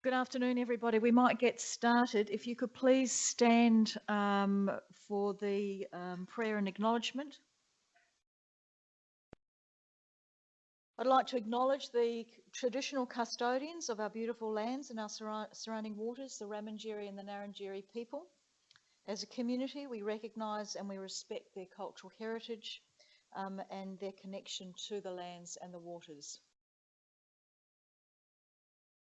Good afternoon, everybody. We might get started. If you could please stand for the prayer and acknowledgement. I'd like to acknowledge the traditional custodians of our beautiful lands and our surrounding waters, the Ramangeri and the Ngarrindjeri people. As a community, we recognise and we respect their cultural heritage and their connection to the lands and the waters.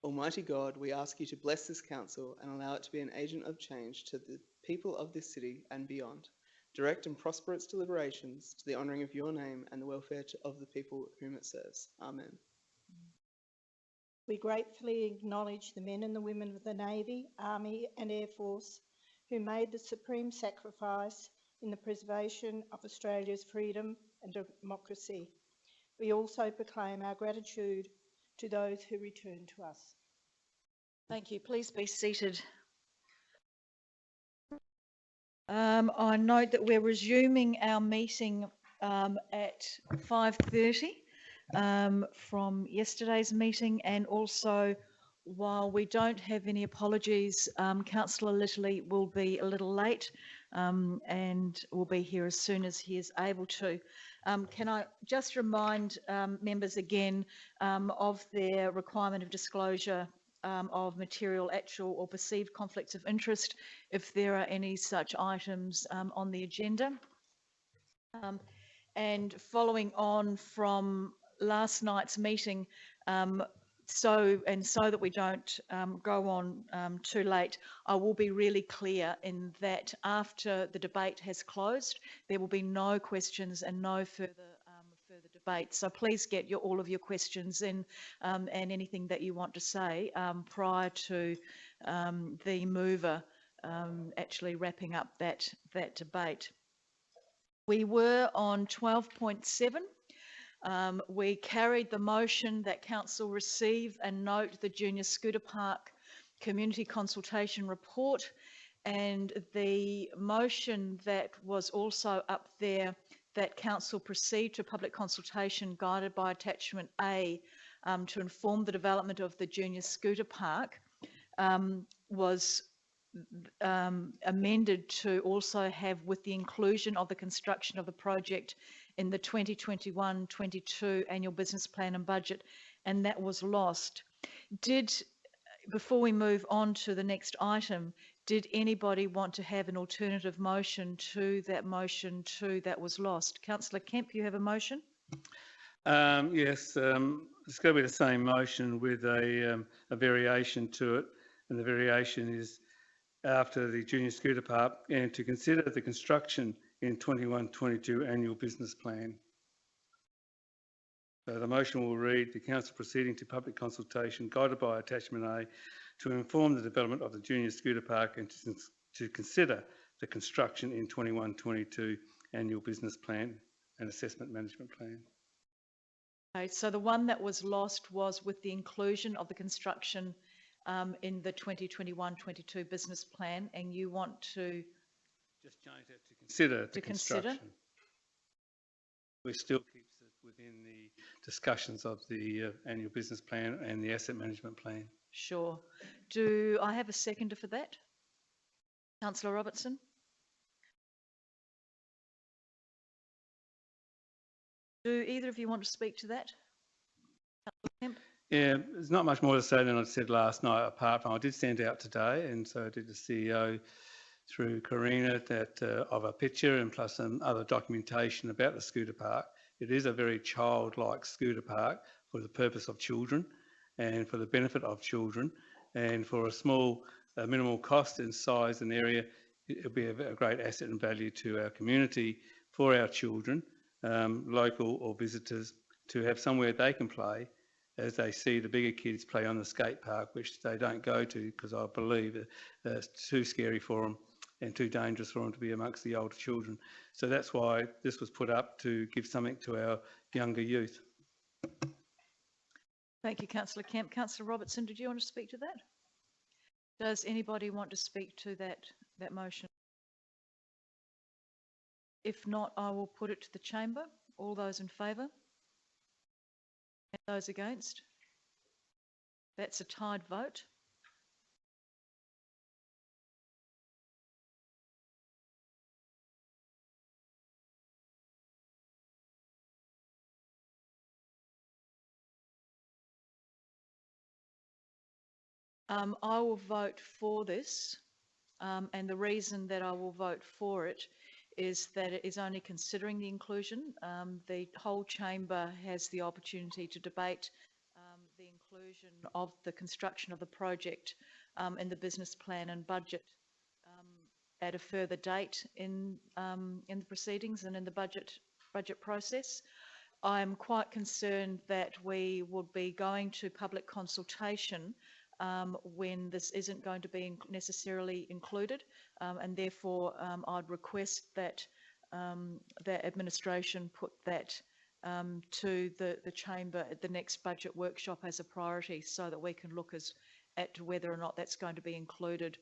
Almighty God, we ask you to bless this council and allow it to be an agent of change to the people of this city and beyond. Direct and prosper its deliberations to the honouring of your name and the welfare of the people whom it serves. Amen. We gratefully acknowledge the men and the women of the Navy, Army and Air Force who made the supreme sacrifice in the preservation of Australia's freedom and democracy. We also proclaim our gratitude to those who return to us. Thank you. Please be seated. I note that we're resuming our meeting at 5:30 from yesterday's meeting, and also, while we don't have any apologies, Councillor Litterley will be a little late and will be here as soon as he is able to. Can I just remind members again of their requirement of disclosure of material, actual or perceived conflicts of interest if there are any such items on the agenda. And following on from last night's meeting, so that we don't go on too late, I will be really clear in that after the debate has closed, there will be no questions and no further debate. So please get all of your questions in and anything that you want to say prior to the mover actually wrapping up that debate. We were on 12.7. We carried the motion that Council receive and note the Junior Scooter Park Community Consultation Report, and the motion that was also up there that Council proceed to public consultation guided by Attachment A to inform the development of the Junior Scooter Park was amended to also have, with the inclusion of the construction of the project in the 2021-22 annual business plan and budget, and that was lost. Before we move on to the next item, did anybody want to have an alternative motion to that motion that was lost? Councillor Kemp, you have a motion? Yes, it's going to be the same motion with a variation to it, and the variation is after the Junior Scooter Park, and to consider the construction in 21-22 annual business plan. So the motion will read, the Council proceeding to public consultation guided by Attachment A to inform the development of the Junior Scooter Park and to consider the construction in 21-22 annual business plan and assessment management plan. Okay, so the one that was lost was with the inclusion of the construction in the 2021-22 business plan, and you want to just change that to consider the construction. We still keeps it within the discussions of the annual business plan and the asset management plan. Sure. Do I have a seconder for that? Councillor Robertson? Do either of you want to speak to that? Yeah, there's not much more to say than I said last night, apart from I did send out today, and so did the CEO through Karina, that of a picture and plus some other documentation about the scooter park. It is a very childlike scooter park for the purpose of children and for the benefit of children, and for a small minimal cost and size and area, it'll be a great asset and value to our community for our children, local or visitors, to have somewhere they can play as they see the bigger kids play on the skate park, which they don't go to because I believe it's too scary for them and too dangerous for them to be amongst the older children. So that's why this was put up, to give something to our younger youth. Thank you, Councillor Kemp. Councillor Robertson, did you want to speak to that? Does anybody want to speak to that motion? If not, I will put it to the chamber. All those in favour? And those against? That's a tied vote. I will vote for this, and the reason that I will vote for it is that it is only considering the inclusion. The whole chamber has the opportunity to debate the inclusion of the construction of the project in the business plan and budget at a further date in the proceedings and in the budget process. I'm quite concerned that we would be going to public consultation when this isn't going to be necessarily included, and therefore I'd request that that administration put that to the chamber at the next budget workshop as a priority, so that we can look at whether or not that's going to be included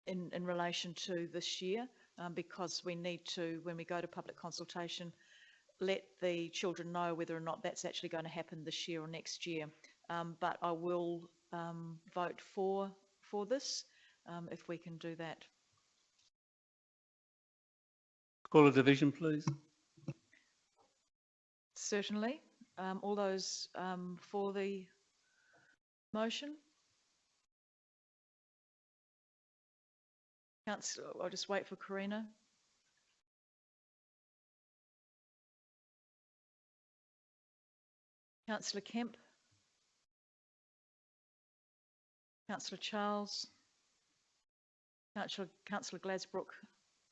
in relation to this year, because we need to, when we go to public consultation, let the children know whether or not that's actually going to happen this year or next year. But I will vote for this if we can do that. Call a division, please. Certainly. All those for the motion? Councillor, I'll just wait for Karina. Councillor Kemp. Councillor Charles. Councillor Glasbrook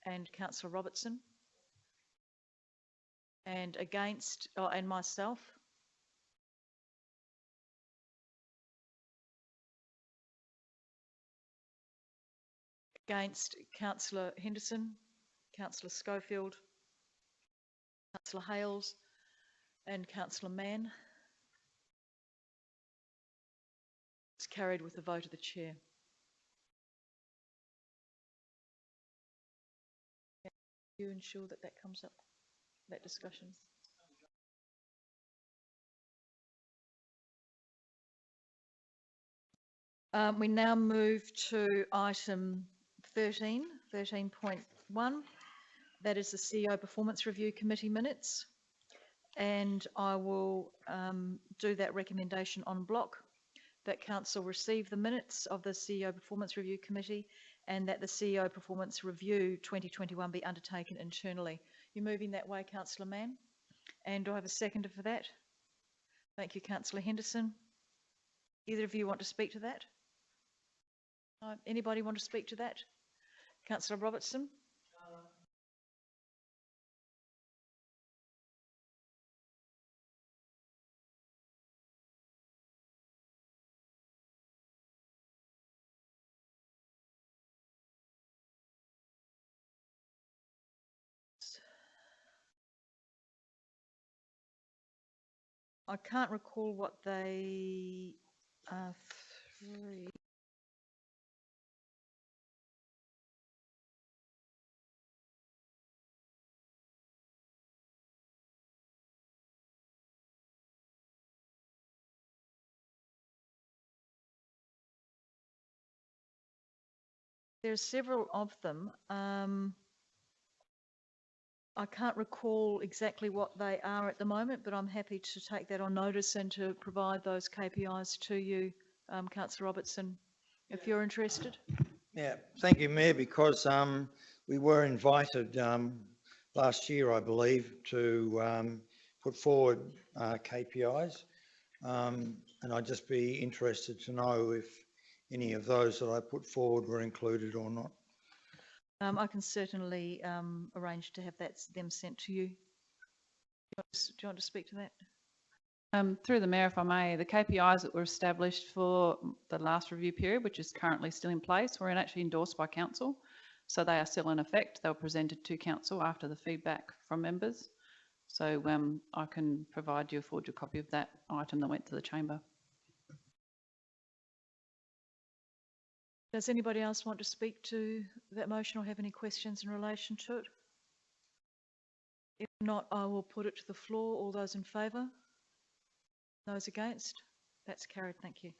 and Councillor Robertson. And against, and myself. Against Councillor Henderson, Councillor Schofield, Councillor Hales and Councillor Mann. It's carried with the vote of the chair. Can you ensure that that comes up, that discussion? We now move to item 13.1. That is the CEO Performance Review Committee minutes. And I will do that recommendation en bloc, that Council receive the minutes of the CEO Performance Review Committee and that the CEO Performance Review 2021 be undertaken internally. You're moving that way, Councillor Mann? And do I have a seconder for that? Thank you, Councillor Henderson. Either of you want to speak to that? Anybody want to speak to that? Councillor Robertson? I can't recall what they are. There are several of them. I can't recall exactly what they are at the moment, but I'm happy to take that on notice and to provide those KPIs to you, Councillor Robertson, if you're interested. Yeah, thank you, Mayor, because we were invited last year, I believe, to put forward KPIs, and I'd just be interested to know if any of those that I put forward were included or not. I can certainly arrange to have them sent to you. Do you want to speak to that? Through the Mayor, if I may, the KPIs that were established for the last review period, which is currently still in place, were actually endorsed by Council. So they are still in effect. They were presented to Council after the feedback from members. So I can provide you a forwarded copy of that item that went to the Chamber. Does anybody else want to speak to that motion or have any questions in relation to it? If not, I will put it to the floor. All those in favour? Those against? That's carried. Thank you.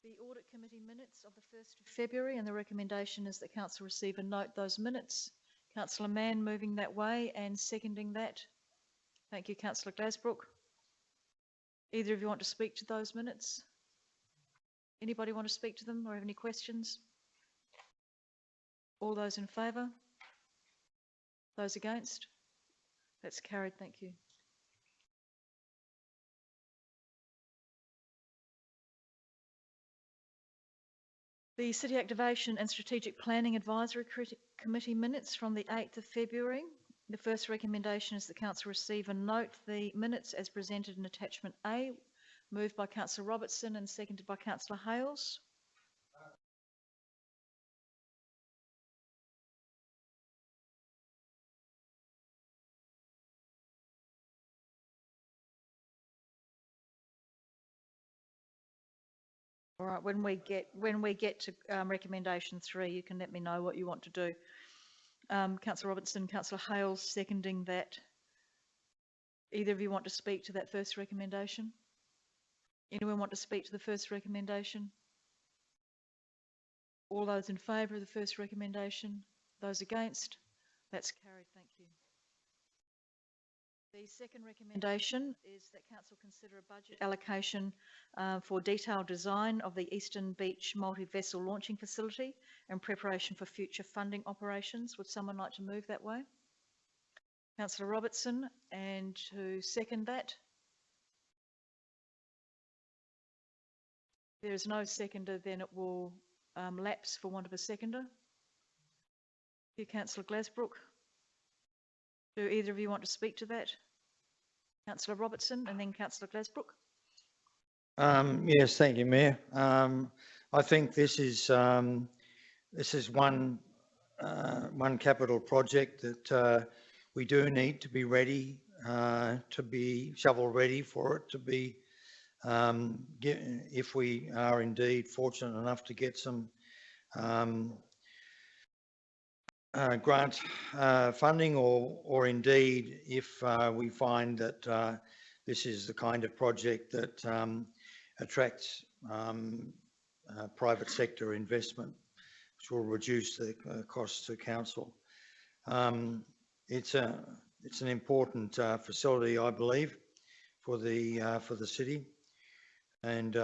The Audit Committee minutes of the 1st of February, and the recommendation is that Council receive and note those minutes. Councillor Mann moving that way and seconding that. Thank you, Councillor Glasbrook. Either of you want to speak to those minutes? Anybody want to speak to them or have any questions? All those in favour? Those against? That's carried, thank you. The City Activation and Strategic Planning Advisory Committee minutes from the 8th of February. The first recommendation is that Council receive and note the minutes as presented in attachment A, moved by Councillor Robertson and seconded by Councillor Hales. All right, when we get to recommendation 3, you can let me know what you want to do. Councillor Robertson, Councillor Hales seconding that. Either of you want to speak to that first recommendation? Anyone want to speak to the first recommendation? All those in favour of the first recommendation? Those against? That's carried, thank you. The second recommendation is that Council consider a budget allocation for detailed design of the Eastern Beach multi-vessel launching facility in preparation for future funding operations. Would someone like to move that way? Councillor Robertson, and to second that? If there is no seconder, then it will lapse for want of a seconder. You, Councillor Glasbrook. Do either of you want to speak to that? Councillor Robertson and then Councillor Glasbrook. Yes, thank you, Mayor. I think this is one capital project that we do need to be ready, to be shovel ready for it to be, if we are indeed fortunate enough to get some grant funding, or indeed if we find that this is the kind of project that attracts private sector investment, which will reduce the costs to council. It's an important facility, I believe, for the city, and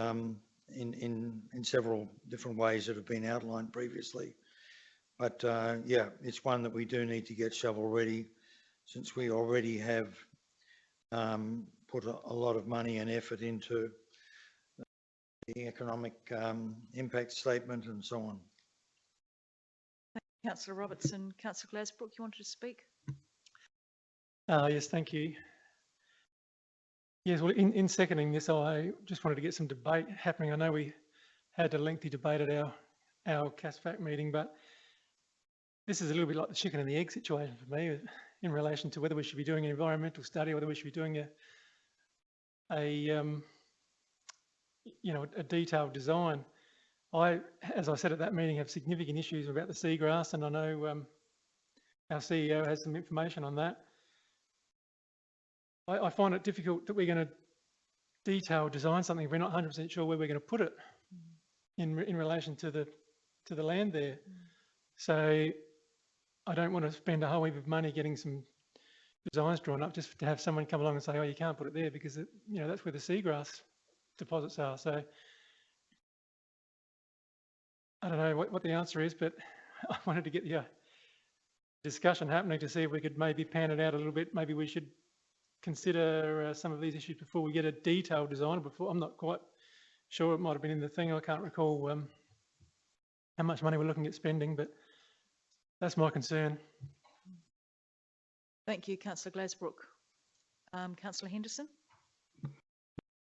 in several different ways that have been outlined previously. But yeah, it's one that we do need to get shovel ready, since we already have put a lot of money and effort into the economic impact statement and so on. Councillor Robertson. Councillor Glasbrook, you wanted to speak? Yes, thank you. Yes, well, in seconding this, I just wanted to get some debate happening. I know we had a lengthy debate at our CASFAC meeting, but this is a little bit like the chicken and the egg situation for me in relation to whether we should be doing an environmental study or whether we should be doing a detailed design. As I said at that meeting, have significant issues about the seagrass, and I know our CEO has some information on that. I find it difficult that we're going to detail design something if we're not 100% sure where we're going to put it in relation to the land there. So I don't want to spend a whole heap of money getting some designs drawn up just to have someone come along and say, oh, you can't put it there because that's where the seagrass deposits are. So I don't know what the answer is, but I wanted to get the discussion happening to see if we could maybe pan it out a little bit. Maybe we should consider some of these issues before we get a detailed design. I'm not quite sure, it might have been in the thing. I can't recall how much money we're looking at spending, but that's my concern. Thank you, Councillor Glasbrook. Councillor Henderson.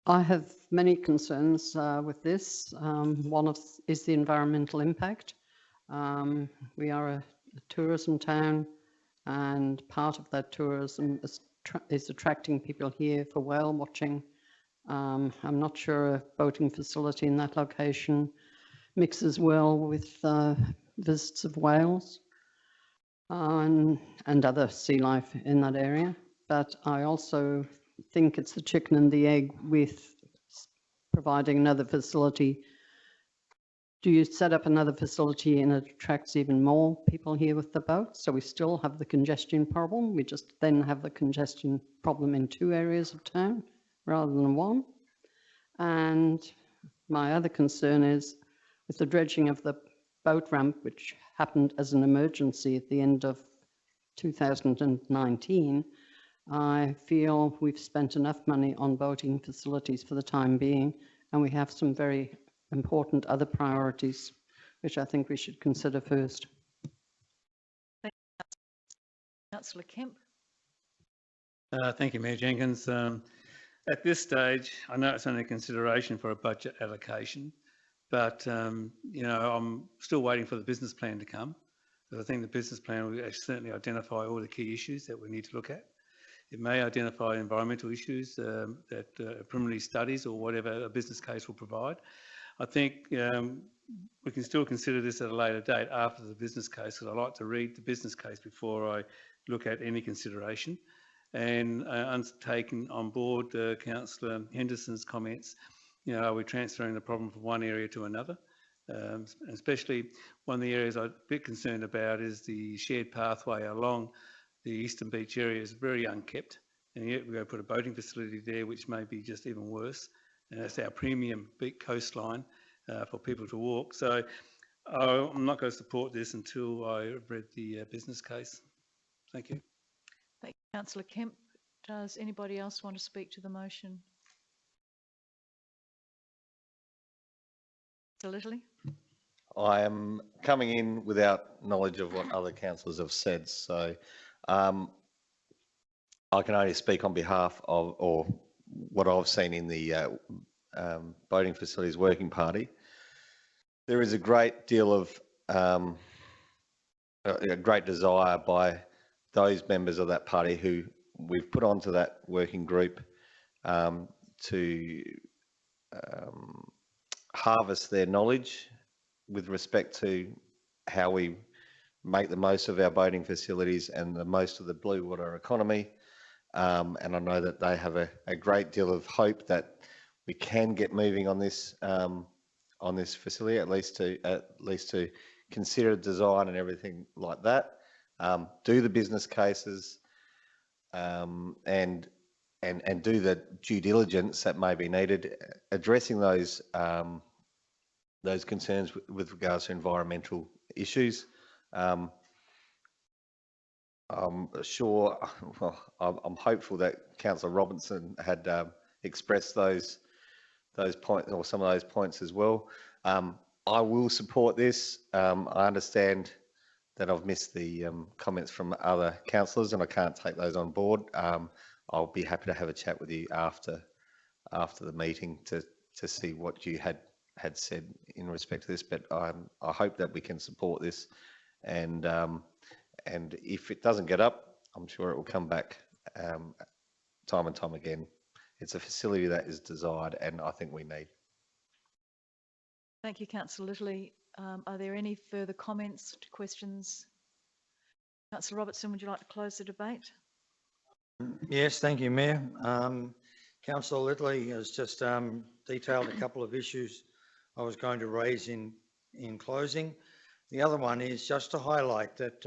I have many concerns with this. One is the environmental impact. We are a tourism town, and part of that tourism is attracting people here for whale watching. I'm not sure a boating facility in that location mixes well with visits of whales and other sea life in that area. But I also think it's the chicken and the egg with providing another facility. Do you set up another facility and it attracts even more people here with the boats? So we still have the congestion problem. We just then have the congestion problem in 2 areas of town rather than 1. And my other concern is with the dredging of the boat ramp, which happened as an emergency at the end of 2019, I feel we've spent enough money on boating facilities for the time being, and we have some very important other priorities, which I think we should consider first. Councillor Kemp. Thank you, Mayor Jenkins. At this stage, I know it's only a consideration for a budget allocation, but I'm still waiting for the business plan to come, because I think the business plan will certainly identify all the key issues that we need to look at. It may identify environmental issues that preliminary studies or whatever a business case will provide. I think we can still consider this at a later date after the business case, because I like to read the business case before I look at any consideration. And taking on board Councillor Henderson's comments, are we transferring the problem from one area to another? Especially one of the areas I'm a bit concerned about is the shared pathway along the Eastern Beach area is very unkept, and yet we're going to put a boating facility there, which may be just even worse. And that's our premium beach coastline for people to walk. So I'm not going to support this until I've read the business case. Thank you. Thank you, Councillor Kemp. Does anybody else want to speak to the motion? Councillor Littley. I am coming in without knowledge of what other councillors have said, so I can only speak on behalf of, or what I've seen in the boating facilities working party. There is a great deal of a great desire by those members of that party who we've put onto that working group to harvest their knowledge with respect to how we make the most of our boating facilities and the most of the blue water economy. And I know that they have a great deal of hope that we can get moving on this facility, at least to consider design and everything like that. Do the business cases and do the due diligence that may be needed, addressing those concerns with regards to environmental issues. I'm sure, well, I'm hopeful that Councillor Robinson had expressed those points, or some of those points as well. I will support this. I understand that I've missed the comments from other councillors and I can't take those on board. I'll be happy to have a chat with you after the meeting to see what you had said in respect to this, but I hope that we can support this, and if it doesn't get up, I'm sure it will come back time and time again. It's a facility that is desired and I think we need. Thank you, Councillor Littley. Are there any further comments, questions? Councillor Robertson, would you like to close the debate? Yes, thank you, Mayor. Councillor Littley has just detailed a couple of issues I was going to raise in closing. The other one is just to highlight that,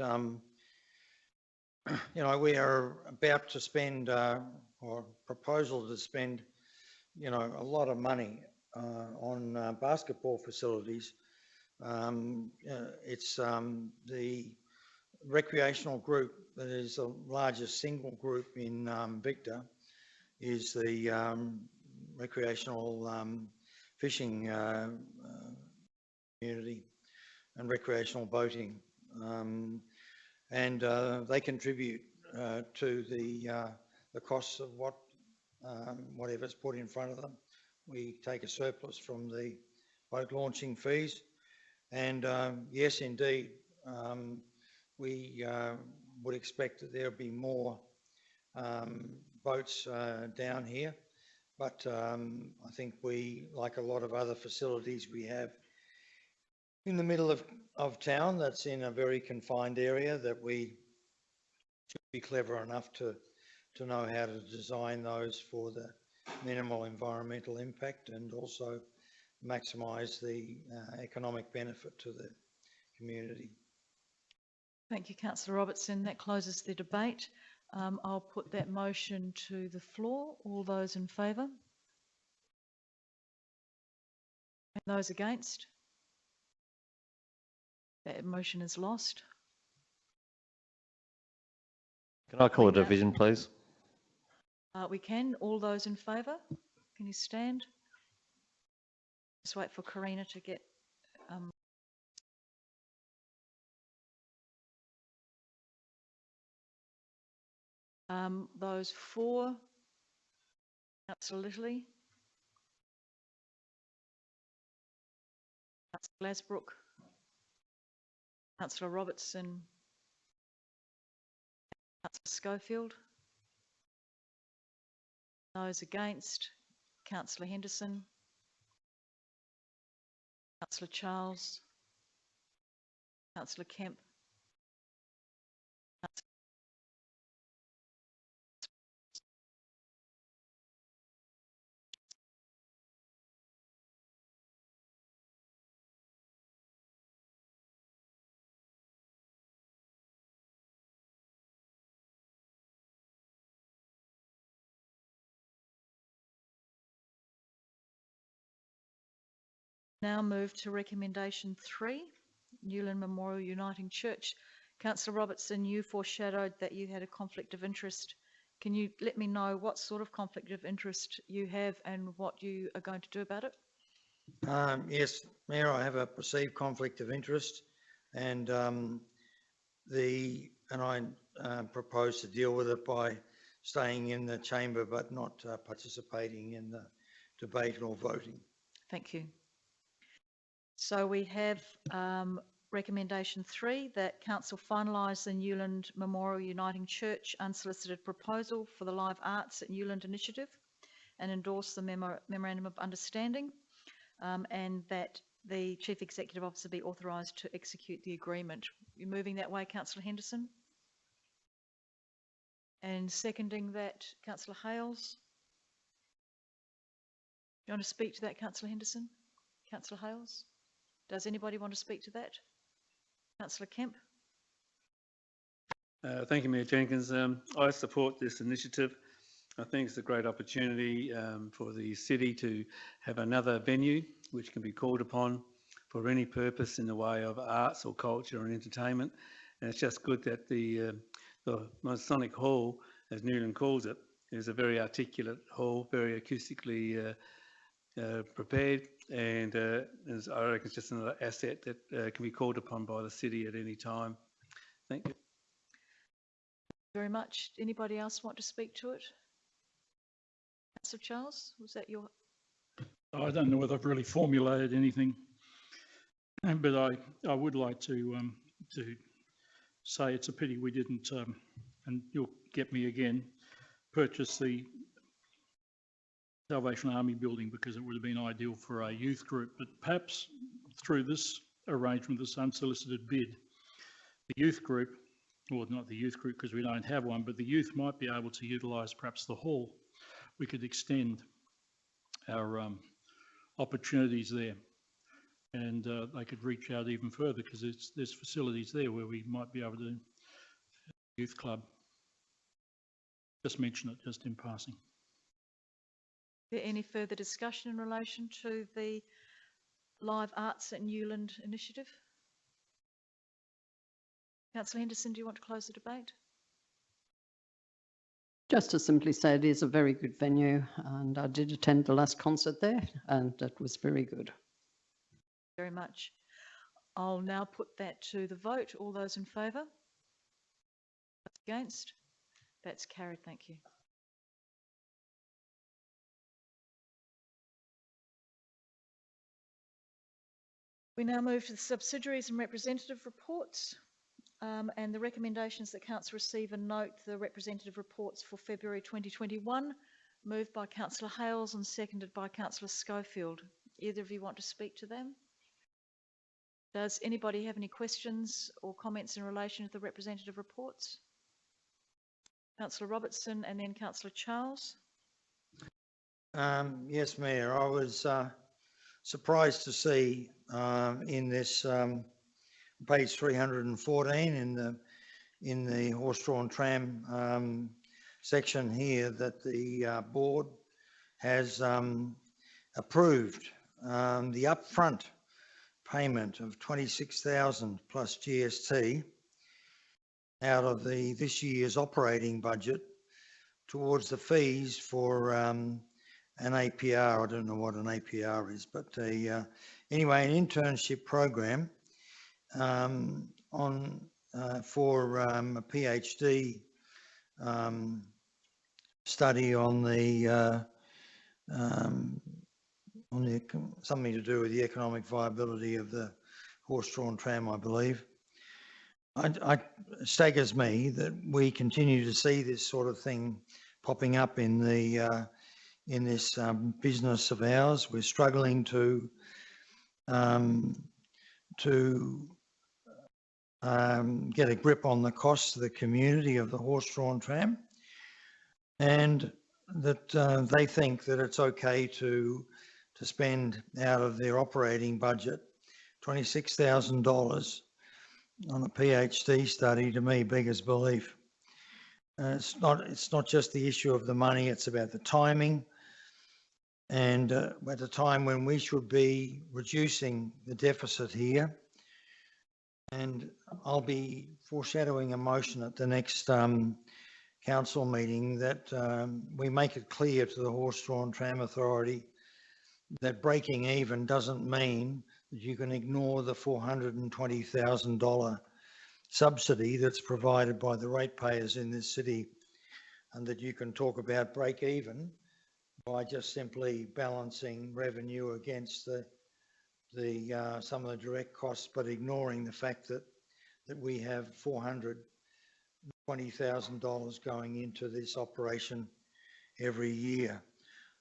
we are about to spend, or proposal to spend, a lot of money on basketball facilities. It's the recreational group that is the largest single group in Victor is the recreational fishing community and recreational boating, and they contribute to the costs of whatever's put in front of them. We take a surplus from the boat launching fees, and yes, indeed, we would expect that there'll be more boats down here, but I think we, like a lot of other facilities we have in the middle of town, that's in a very confined area, that we should be clever enough to know how to design those for the minimal environmental impact and also maximise the economic benefit to the community. Thank you, Councillor Robertson. That closes the debate. I'll put that motion to the floor. All those in favour? And those against? That motion is lost. Can I call a Linda? division, please? We can. All those in favour? Can you stand? Just wait for Karina to get. Those for, Councillor Littley, Councillor Glasbrook, Councillor Robertson, Councillor Schofield. Those against, Councillor Henderson, Councillor Charles, Councillor Kemp, Now move to recommendation 3, Newland Memorial Uniting Church. Councillor Robertson, you foreshadowed that you had a conflict of interest. Can you let me know what sort of conflict of interest you have and what you are going to do about it? Yes, Mayor, I have a perceived conflict of interest, and I propose to deal with it by staying in the chamber but not participating in the debate or voting. Thank you. So we have recommendation 3 that Council finalise the Newland Memorial Uniting Church unsolicited proposal for the Live Arts at Newland initiative and endorse the Memorandum of Understanding, and that the Chief Executive Officer be authorised to execute the agreement. You're moving that way, Councillor Henderson? And seconding that, Councillor Hales? Do you want to speak to that, Councillor Henderson? Councillor Hales? Does anybody want to speak to that? Councillor Kemp? Thank you, Mayor Jenkins. I support this initiative. I think it's a great opportunity for the city to have another venue which can be called upon for any purpose in the way of arts or culture and entertainment. And it's just good that the Masonic Hall, as Newland calls it, is a very articulate hall, very acoustically prepared, and I reckon it's just another asset that can be called upon by the city at any time. Thank you. Very much. Anybody else want to speak to it? Councillor Charles, was that your? I don't know whether I've really formulated anything, but I would like to say it's a pity we didn't, and you'll get me again, purchase the Salvation Army building, because it would have been ideal for a youth group. But perhaps through this arrangement, this unsolicited bid, the youth group, or not the youth group because we don't have one, but the youth might be able to utilise perhaps the hall. We could extend our opportunities there, and they could reach out even further, because there's facilities there where we might be able to do a youth club. Just mention it just in passing. Is there any further discussion in relation to the Live Arts at Newland initiative? Councillor Henderson, do you want to close the debate? Just to simply say it is a very good venue, and I did attend the last concert there and it was very good. Very much. I'll now put that to the vote. All those in favour? Against? That's carried. Thank you. We now move to the subsidiaries and representative reports, and the recommendations that Council receive and note the representative reports for February 2021, moved by Councillor Hales and seconded by Councillor Schofield. Either of you want to speak to them? Does anybody have any questions or comments in relation to the representative reports? Councillor Robertson and then Councillor Charles. Yes, Mayor, I was surprised to see in this page 314 in the horse-drawn tram section here that the board has approved the upfront payment of 26,000 plus GST out of this year's operating budget towards the fees for an APR. I don't know what an APR is, but anyway, an internship program for a PhD study on something to do with the economic viability of the horse-drawn tram, I believe. It staggers me that we continue to see this sort of thing popping up in this business of ours. We're struggling to get a grip on the costs to the community of the horse-drawn tram, and that they think that it's okay to spend out of their operating budget $26,000 on a PhD study. To me, beggars belief. It's not just the issue of the money, it's about the timing. And at a time when we should be reducing the deficit here, and I'll be foreshadowing a motion at the next council meeting that we make it clear to the Horse-Drawn Tram Authority that breaking even doesn't mean that you can ignore the $420,000 subsidy that's provided by the ratepayers in this city, and that you can talk about break even by just simply balancing revenue against some of the direct costs, but ignoring the fact that we have $420,000 going into this operation every year.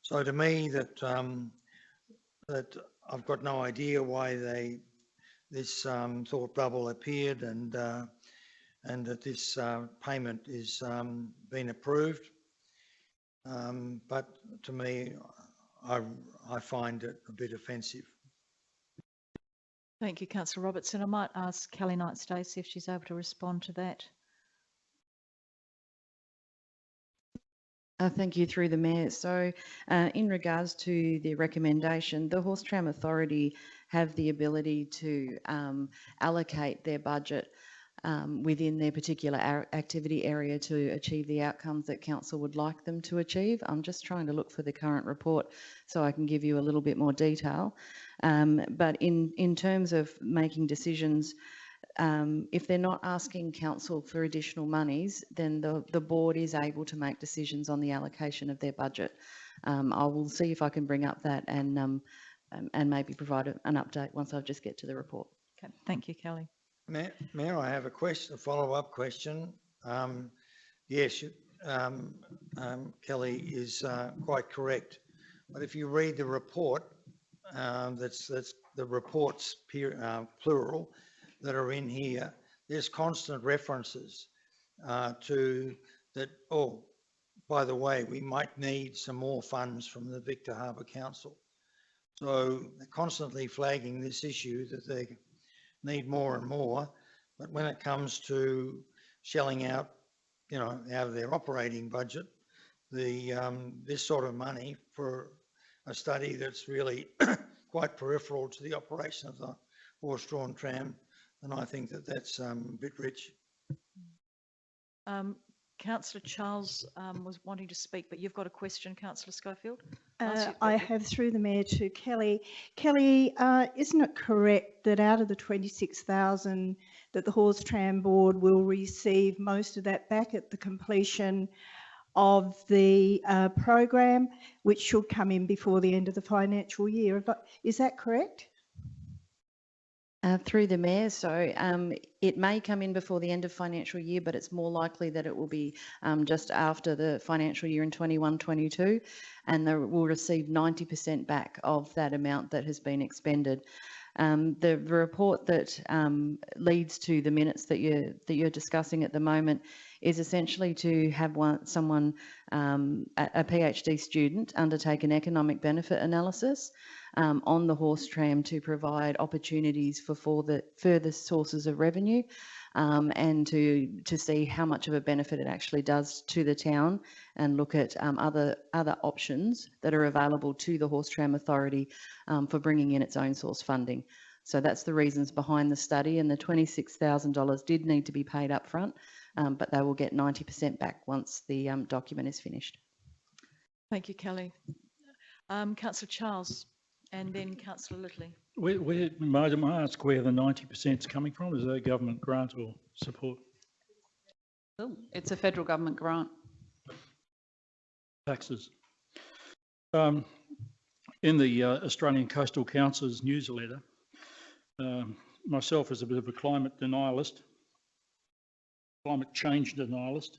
So to me, that I've got no idea why this thought bubble appeared, and that this payment is been approved. But to me, I find it a bit offensive. Thank you, Councillor Robertson. I might ask Kelly Knight-Stacey if she's able to respond to that. Thank you, through the Mayor. So in regards to the recommendation, the Horse Tram Authority have the ability to allocate their budget within their particular activity area to achieve the outcomes that council would like them to achieve. I'm just trying to look for the current report so I can give you a little bit more detail. But in terms of making decisions, if they're not asking council for additional monies, then the board is able to make decisions on the allocation of their budget. I will see if I can bring up that and maybe provide an update once I just get to the report. Okay, thank you, Kelly. Mayor, I have a follow-up question. Yes, Kelly is quite correct. But if you read the report, that's the reports plural that are in here, there's constant references to that. Oh, by the way, we might need some more funds from the Victor Harbour Council. So they're constantly flagging this issue that they need more and more, but when it comes to shelling out, out of their operating budget, this sort of money for a study that's really quite peripheral to the operation of the horse-drawn tram, and I think that that's a bit rich. Councillor Charles was wanting to speak, but you've got a question, Councillor Schofield? I have, through the Mayor, to Kelly. Kelly, isn't it correct that out of the 26,000 that the Horse Tram Board will receive most of that back at the completion of the program, which should come in before the end of the financial year? Is that correct? Through the Mayor, so it may come in before the end of financial year, but it's more likely that it will be just after the financial year in 21-22, and they will receive 90% back of that amount that has been expended. The report that leads to the minutes that you're discussing at the moment is essentially to have someone, a PhD student, undertake an economic benefit analysis on the horse tram to provide opportunities for further sources of revenue, and to see how much of a benefit it actually does to the town, and look at other options that are available to the Horse Tram Authority for bringing in its own source funding. So that's the reasons behind the study, and the $26,000 did need to be paid up front, but they will get 90% back once the document is finished. Thank you, Kelly. Councillor Charles, and then Councillor Littley. May I ask where the 90% is coming from? Is that a government grant or support? It's a federal government grant. Taxes. In the Australian Coastal Council's newsletter, myself as a bit of a climate change denialist,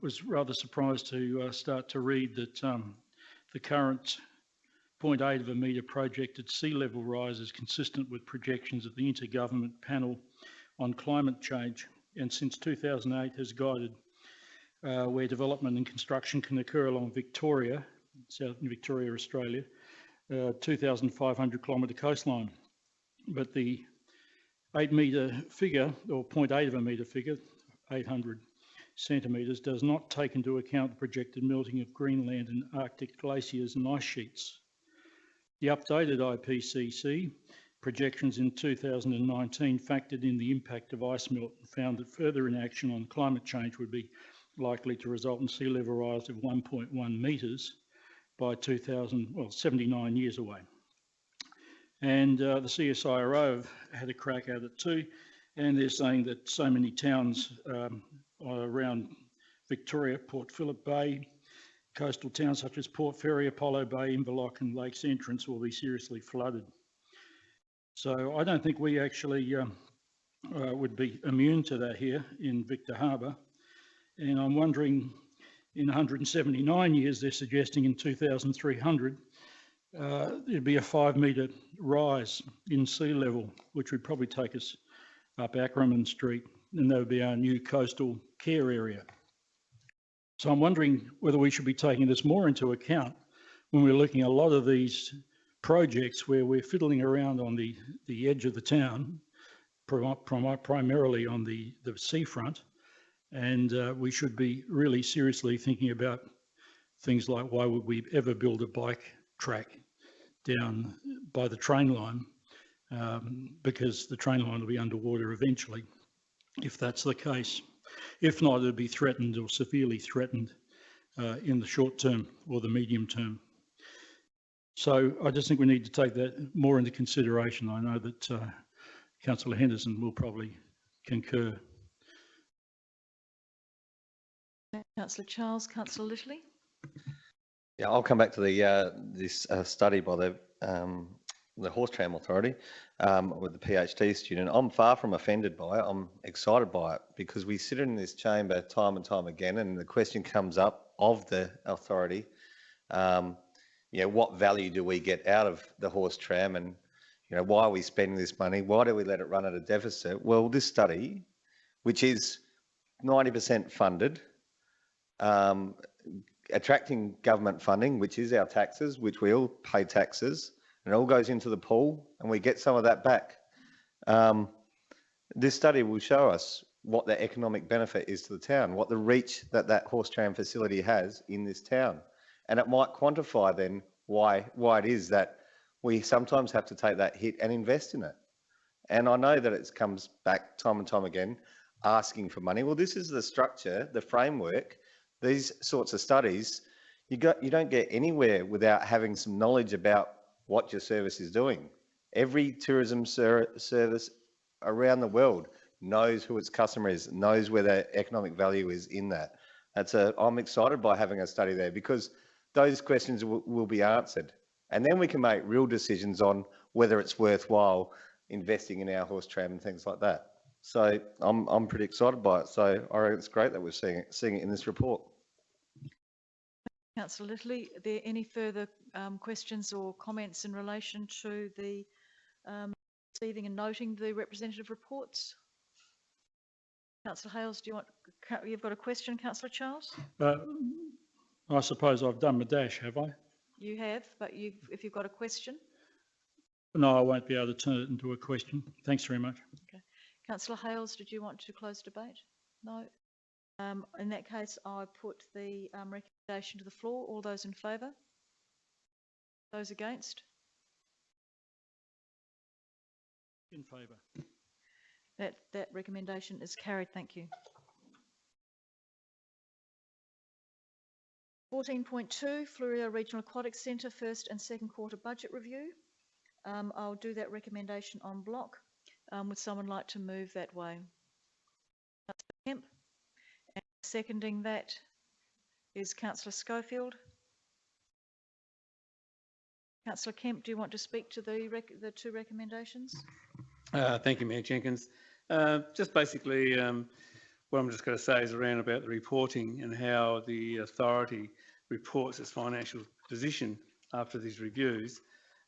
was rather surprised to start to read that the current 0.8 of a metre projected sea level rise is consistent with projections of the Intergovernment Panel on Climate Change, and since 2008 has guided where development and construction can occur along Victoria, Southern Victoria, Australia, 2,500 kilometre coastline. But the 8 metre figure, or 0.8 of a metre figure, 800 centimetres, does not take into account the projected melting of Greenland and Arctic glaciers and ice sheets. The updated IPCC projections in 2019 factored in the impact of ice melt and found that further inaction on climate change would be likely to result in sea level rise of 1.1 metres by 79 years away. And the CSIRO have had a crack at it too, and they're saying that so many towns around Victoria, Port Phillip Bay, coastal towns such as Port Fairy, Apollo Bay, Inverloch and Lakes Entrance will be seriously flooded. So I don't think we actually would be immune to that here in Victor Harbour. And I'm wondering, in 179 years, they're suggesting in 2300, there'd be a 5 metre rise in sea level, which would probably take us up Ackerman Street, and that would be our new coastal care area. So I'm wondering whether we should be taking this more into account when we're looking at a lot of these projects where we're fiddling around on the edge of the town, primarily on the seafront, and we should be really seriously thinking about things like, why would we ever build a bike track down by the train line, because the train line will be underwater eventually, if that's the case. If not, it'll be threatened or severely threatened in the short term or the medium term. So I just think we need to take that more into consideration. I know that Councillor Henderson will probably concur. Councillor Charles, Councillor Littley. Yeah, I'll come back to the this study by the Horse Tram Authority with the PhD student. I'm far from offended by it. I'm excited by it, because we sit in this chamber time and time again, and the question comes up of the authority, what value do we get out of the horse tram, and why are we spending this money? Why do we let it run at a deficit? Well, this study, which is 90% funded, attracting government funding, which is our taxes, which we all pay taxes, and it all goes into the pool, and we get some of that back. This study will show us what the economic benefit is to the town, what the reach that horse tram facility has in this town, and it might quantify then why it is that we sometimes have to take that hit and invest in it. And I know that it comes back time and time again, asking for money. Well, this is the structure, the framework. These sorts of studies, you don't get anywhere without having some knowledge about what your service is doing. Every tourism service around the world knows who its customer is, knows where their economic value is in that. I'm excited by having a study there, because those questions will be answered. And then we can make real decisions on whether it's worthwhile investing in our horse tram and things like that. So I'm pretty excited by it. So I reckon it's great that we're seeing it in this report. Councillor Littley, are there any further questions or comments in relation to the receiving and noting the representative reports? Councillor Hales, you've got a question, Councillor Charles? I suppose I've done my dash, have I? You have, but if you've got a question. No, I won't be able to turn it into a question. Thanks very much. Okay. Councillor Hales, did you want to close debate? No. In that case, I put the recommendation to the floor. All those in favour? Those against? In favour. That recommendation is carried. Thank you. 14.2, Fleurieu Regional Aquatic Centre, first and second quarter budget review. I'll do that recommendation en bloc. Would someone like to move that way? Councillor Kemp. And seconding that is Councillor Schofield. Councillor Kemp, do you want to speak to the two recommendations? Thank you, Mayor Jenkins. Just basically, what I'm just going to say is around about the reporting and how the authority reports its financial position after these reviews.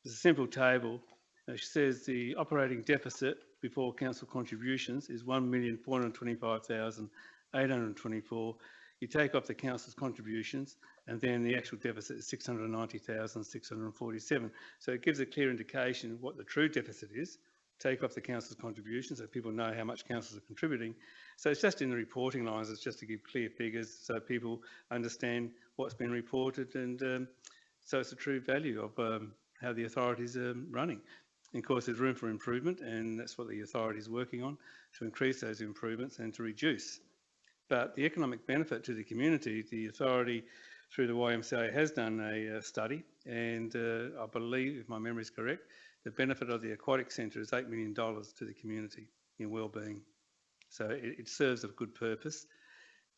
There's a simple table. It says the operating deficit before council contributions is 1,425,824. You take off the council's contributions, and then the actual deficit is 690,647. So it gives a clear indication of what the true deficit is. Take off the council's contributions so people know how much councils are contributing. So it's just in the reporting lines, it's just to give clear figures so people understand what's been reported, and so it's a true value of how the authorities are running. And of course, there's room for improvement, and that's what the authority is working on, to increase those improvements and to reduce. But the economic benefit to the community, the authority through the YMCA has done a study, and I believe, if my memory is correct, the benefit of the aquatic centre is $8 million to the community in wellbeing. So it serves a good purpose.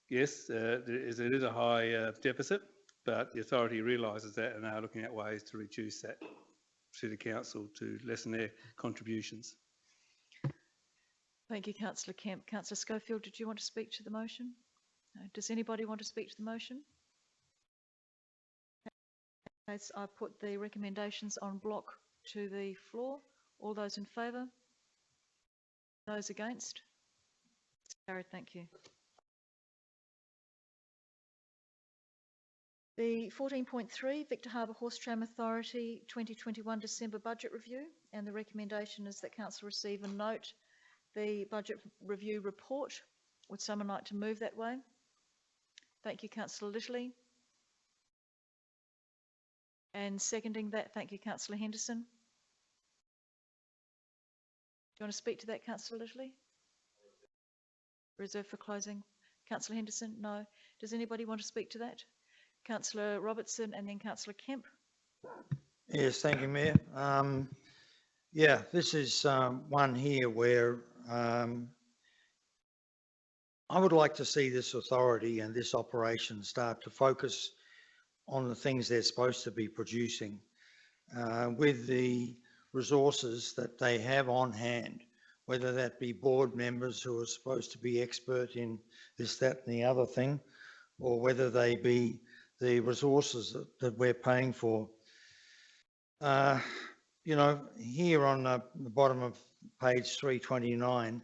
Yes, it is a high deficit, but the authority realises that and are looking at ways to reduce that to the council to lessen their contributions. Thank you, Councillor Kemp. Councillor Schofield, did you want to speak to the motion? No. Does anybody want to speak to the motion? As I put the recommendations en bloc to the floor. All those in favour? Those against? It's carried. Thank you. The 14.3 Victor Harbour Horse Tram Authority 2021 December budget review, and the recommendation is that council receive and note the budget review report. Would someone like to move that way? Thank you, Councillor Littley. And seconding that, thank you, Councillor Henderson. Do you want to speak to that, Councillor Littley? Reserved for closing. Councillor Henderson? No. Does anybody want to speak to that? Councillor Robertson and then Councillor Kemp. Yes, thank you, Mayor. Yeah, this is one here where I would like to see this authority and this operation start to focus on the things they're supposed to be producing with the resources that they have on hand, whether that be board members who are supposed to be expert in this, that and the other thing, or whether they be the resources that we're paying for. You know, here on the bottom of page 329,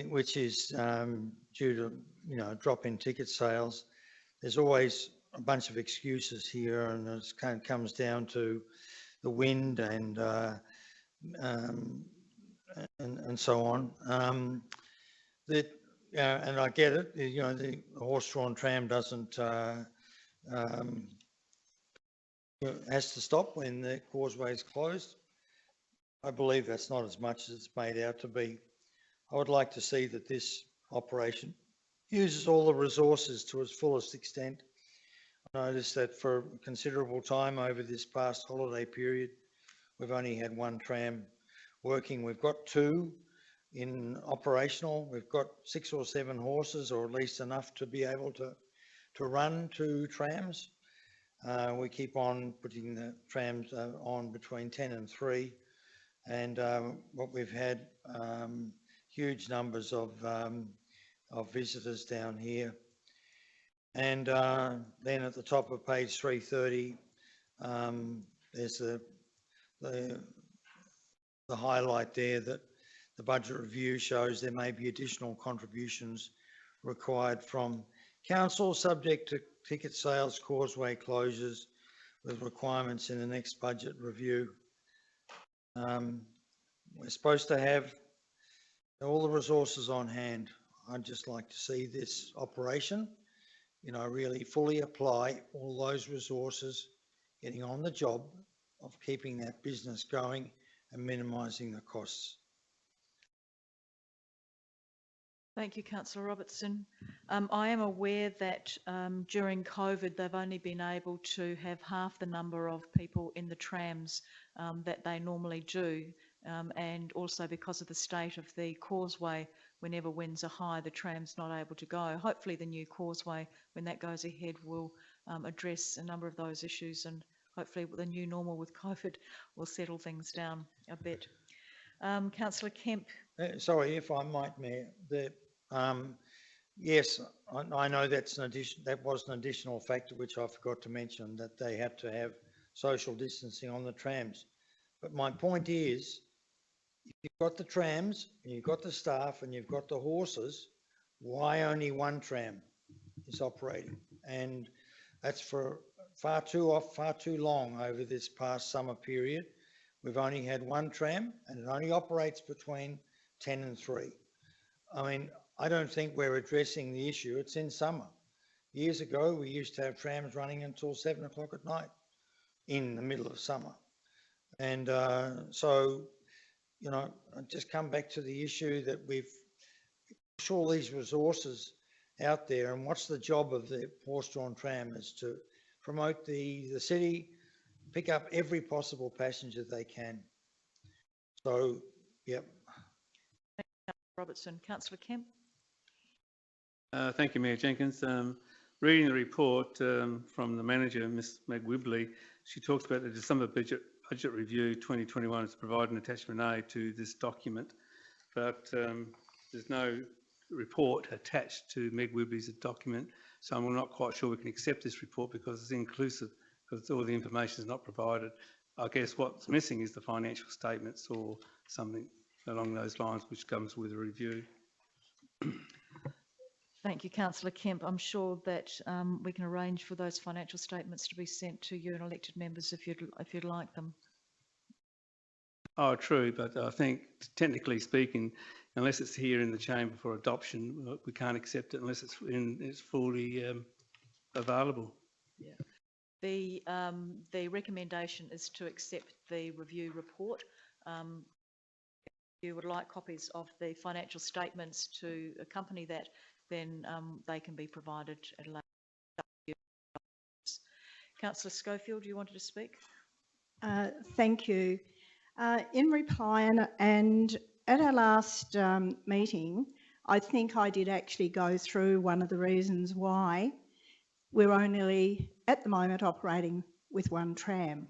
which is due to, you know, drop in ticket sales, there's always a bunch of excuses here, and it kind of comes down to the wind and so on. And I get it, you know, the horse-drawn tram doesn't has to stop when the causeway is closed. I believe that's not as much as it's made out to be. I would like to see that this operation uses all the resources to its fullest extent. I noticed that for a considerable time over this past holiday period, we've only had one tram working. We've got two in operational. We've got 6 or 7 horses, or at least enough to be able to run 2 trams. We keep on putting the trams on between 10 and 3, and what we've had huge numbers of visitors down here. And then at the top of page 330, there's the highlight there that the budget review shows there may be additional contributions required from council subject to ticket sales, causeway closures, with requirements in the next budget review. We're supposed to have all the resources on hand. I'd just like to see this operation, really fully apply all those resources, getting on the job of keeping that business going and minimising the costs. Thank you, Councillor Robertson. I am aware that during COVID, they've only been able to have half the number of people in the trams that they normally do. And also because of the state of the causeway, whenever winds are high, the tram's not able to go. Hopefully the new causeway, when that goes ahead, will address a number of those issues, and hopefully the new normal with COVID will settle things down a bit. Councillor Kemp. Sorry, if I might, Mayor, yes, I know that was an additional factor which I forgot to mention, that they had to have social distancing on the trams. But my point is, if you've got the trams, and you've got the staff, and you've got the horses, why only one tram is operating? And that's for far too long over this past summer period. We've only had one tram, and it only operates between 10 and 3. I mean, I don't think we're addressing the issue. It's in summer. Years ago, we used to have trams running until 7 o'clock at night in the middle of summer. And so, I just come back to the issue that we've pushed all these resources out there, and what's the job of the horse-drawn tram is to promote the city, pick up every possible passenger they can. So, yep. Robertson. Councillor Kemp. Thank you, Mayor Jenkins. Reading the report from the manager, Ms Meg Wibley, she talks about the December budget review 2021 has provided an attachment A to this document, but there's no report attached to Meg Wibley's document, so I'm not quite sure we can accept this report because it's inclusive, because all the information is not provided. I guess what's missing is the financial statements or something along those lines, which comes with a review. Thank you, Councillor Kemp. I'm sure that we can arrange for those financial statements to be sent to you and elected members if you'd like them. Oh, true, but I think technically speaking, unless it's here in the chamber for adoption, we can't accept it unless it's fully available. Yeah. The recommendation is to accept the review report. If you would like copies of the financial statements to accompany that, then they can be provided at a later time. Councillor Schofield, you wanted to speak? Thank you. In reply, and at our last meeting, I think I did actually go through one of the reasons why we're only at the moment operating with one tram.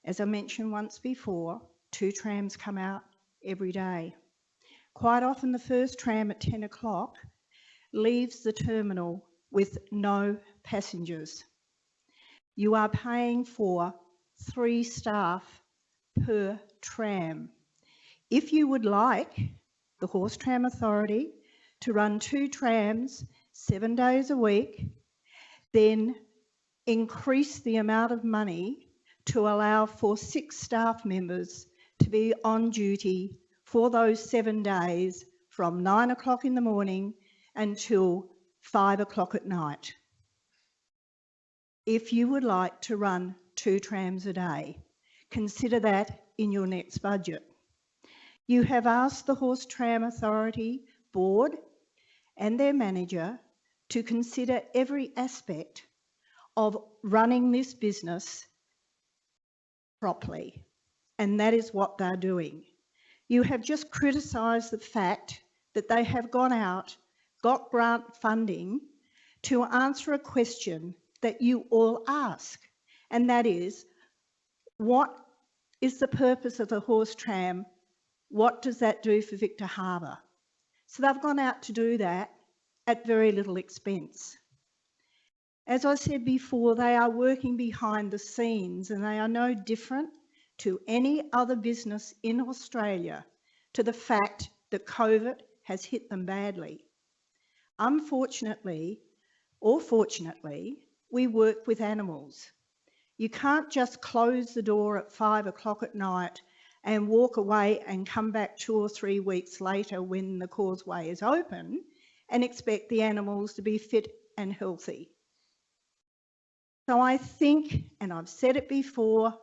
As I mentioned once before, 2 trams come out every day. Quite often the first tram at 10 o'clock leaves the terminal with no passengers. You are paying for 3 staff per tram. If you would like the Horse Tram Authority to run 2 trams 7 days a week, then increase the amount of money to allow for 6 staff members to be on duty for those 7 days from 9 o'clock in the morning until 5 o'clock at night. If you would like to run 2 trams a day, consider that in your next budget. You have asked the Horse Tram Authority Board and their manager to consider every aspect of running this business properly, and that is what they're doing. You have just criticised the fact that they have gone out, got grant funding to answer a question that you all ask, and that is, what is the purpose of the horse tram? What does that do for Victor Harbour? So they've gone out to do that at very little expense. As I said before, they are working behind the scenes, and they are no different to any other business in Australia to the fact that COVID has hit them badly. Unfortunately, or fortunately, we work with animals. You can't just close the door at 5 o'clock at night and walk away and come back 2 or 3 weeks later when the causeway is open and expect the animals to be fit and healthy. So I think, and I've said it before,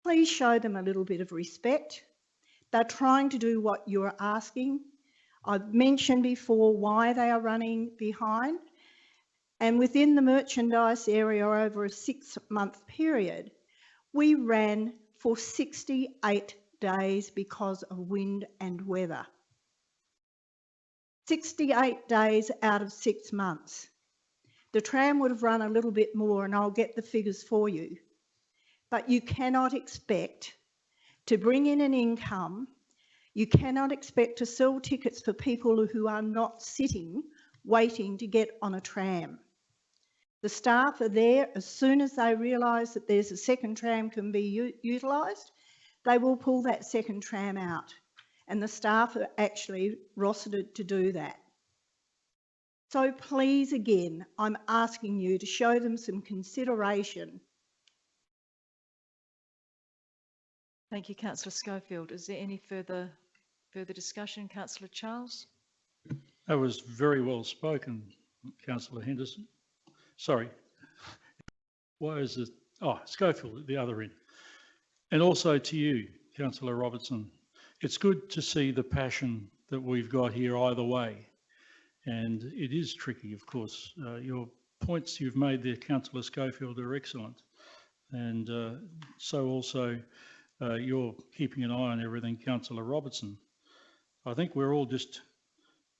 please show them a little bit of respect. They're trying to do what you're asking. I've mentioned before why they are running behind. And within the merchandise area over a 6-month period, we ran for 68 days because of wind and weather. 68 days out of 6 months. The tram would have run a little bit more, and I'll get the figures for you. But you cannot expect to bring in an income. You cannot expect to sell tickets for people who are not sitting waiting to get on a tram. The staff are there as soon as they realise that there's a second tram can be utilised, they will pull that second tram out, and the staff are actually rostered to do that. So please, again, I'm asking you to show them some consideration. Thank you, Councillor Schofield. Is there any further discussion? Councillor Charles? That was very well spoken, Councillor Henderson. Sorry. Why is it? Oh, Schofield at the other end. And also to you, Councillor Robertson. It's good to see the passion that we've got here either way. And it is tricky, of course. Your points you've made there, Councillor Schofield, are excellent. And so also you're keeping an eye on everything, Councillor Robertson. I think we're all just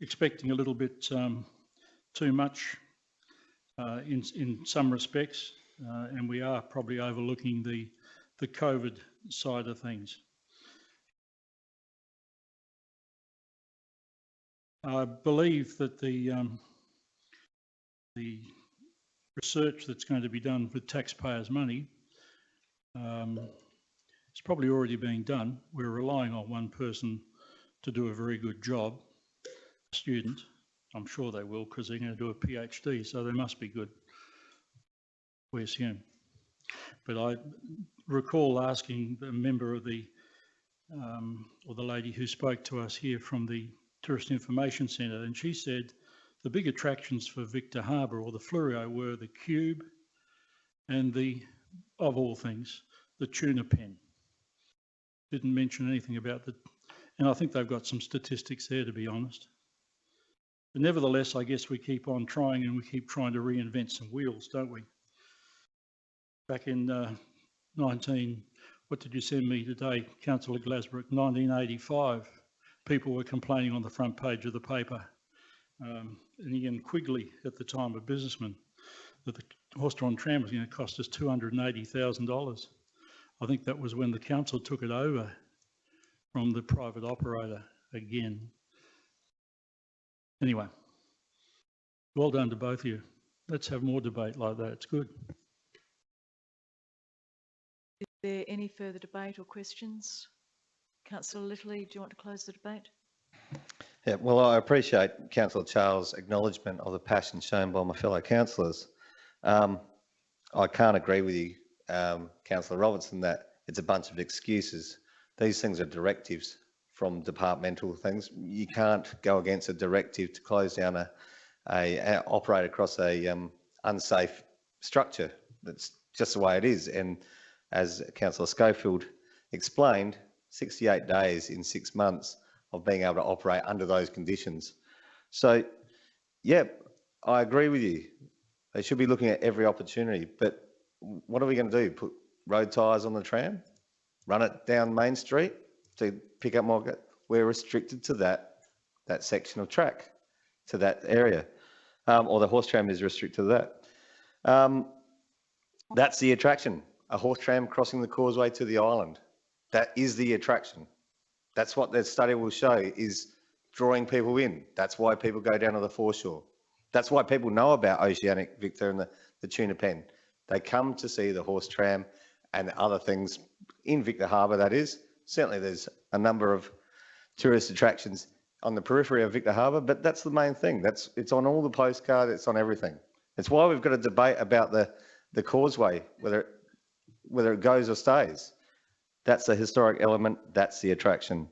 expecting a little bit too much in some respects, and we are probably overlooking the COVID side of things. I believe that the research that's going to be done with taxpayers' money is probably already being done. We're relying on one person to do a very good job, a student. I'm sure they will, because they're going to do a PhD, so they must be good, we assume. But I recall asking a member of the, or the lady who spoke to us here from the Tourist Information Centre, and she said the big attractions for Victor Harbour or the Fluorio were the Cube and the, of all things, the tuna pen. Didn't mention anything about the, and I think they've got some statistics there, to be honest. But nevertheless, I guess we keep on trying, and we keep trying to reinvent some wheels, don't we? Back in what did you send me today, Councillor Glasbrook, 1985, people were complaining on the front page of the paper, and Ian Quigley at the time, a businessman, that the horse-drawn tram was going to cost us $280,000. I think that was when the council took it over from the private operator again. Anyway, well done to both of you. Let's have more debate like that. It's good. Is there any further debate or questions? Councillor Littley, do you want to close the debate? Yeah, well, I appreciate Councillor Charles' acknowledgement of the passion shown by my fellow councillors. I can't agree with you, Councillor Robertson, that it's a bunch of excuses. These things are directives from departmental things. You can't go against a directive to close down operate across a unsafe structure. That's just the way it is. And as Councillor Schofield explained, 68 days in 6 months of being able to operate under those conditions. So, yeah, I agree with you. They should be looking at every opportunity, but what are we going to do? Put road tyres on the tram? Run it down Main Street to pick up more? We're restricted to that section of track, to that area, or the horse tram is restricted to that. That's the attraction, a horse tram crossing the causeway to the island. That is the attraction. That's what the study will show, is drawing people in. That's why people go down to the foreshore. That's why people know about Oceanic Victor and the tuna pen. They come to see the horse tram and other things in Victor Harbour, that is. Certainly there's a number of tourist attractions on the periphery of Victor Harbour, but that's the main thing. It's on all the postcards, it's on everything. It's why we've got a debate about the causeway, whether whether it goes or stays. That's the historic element, that's the attraction.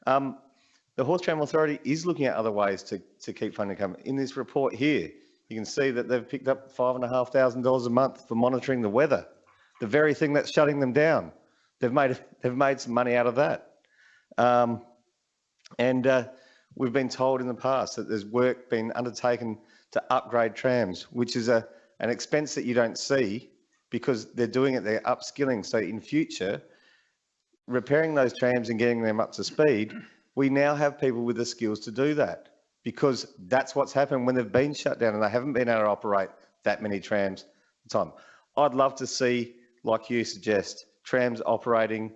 The Horse Tram Authority is looking at other ways to keep funding coming. In this report here, you can see that they've picked up $5,500 a month for monitoring the weather, the very thing that's shutting them down. They've made some money out of that. We've been told in the past that there's work being undertaken to upgrade trams, which is an expense that you don't see because they're doing it, they're upskilling. So in future, repairing those trams and getting them up to speed, we now have people with the skills to do that because that's what's happened when they've been shut down and they haven't been able to operate that many trams at the time. I'd love to see, like you suggest, trams operating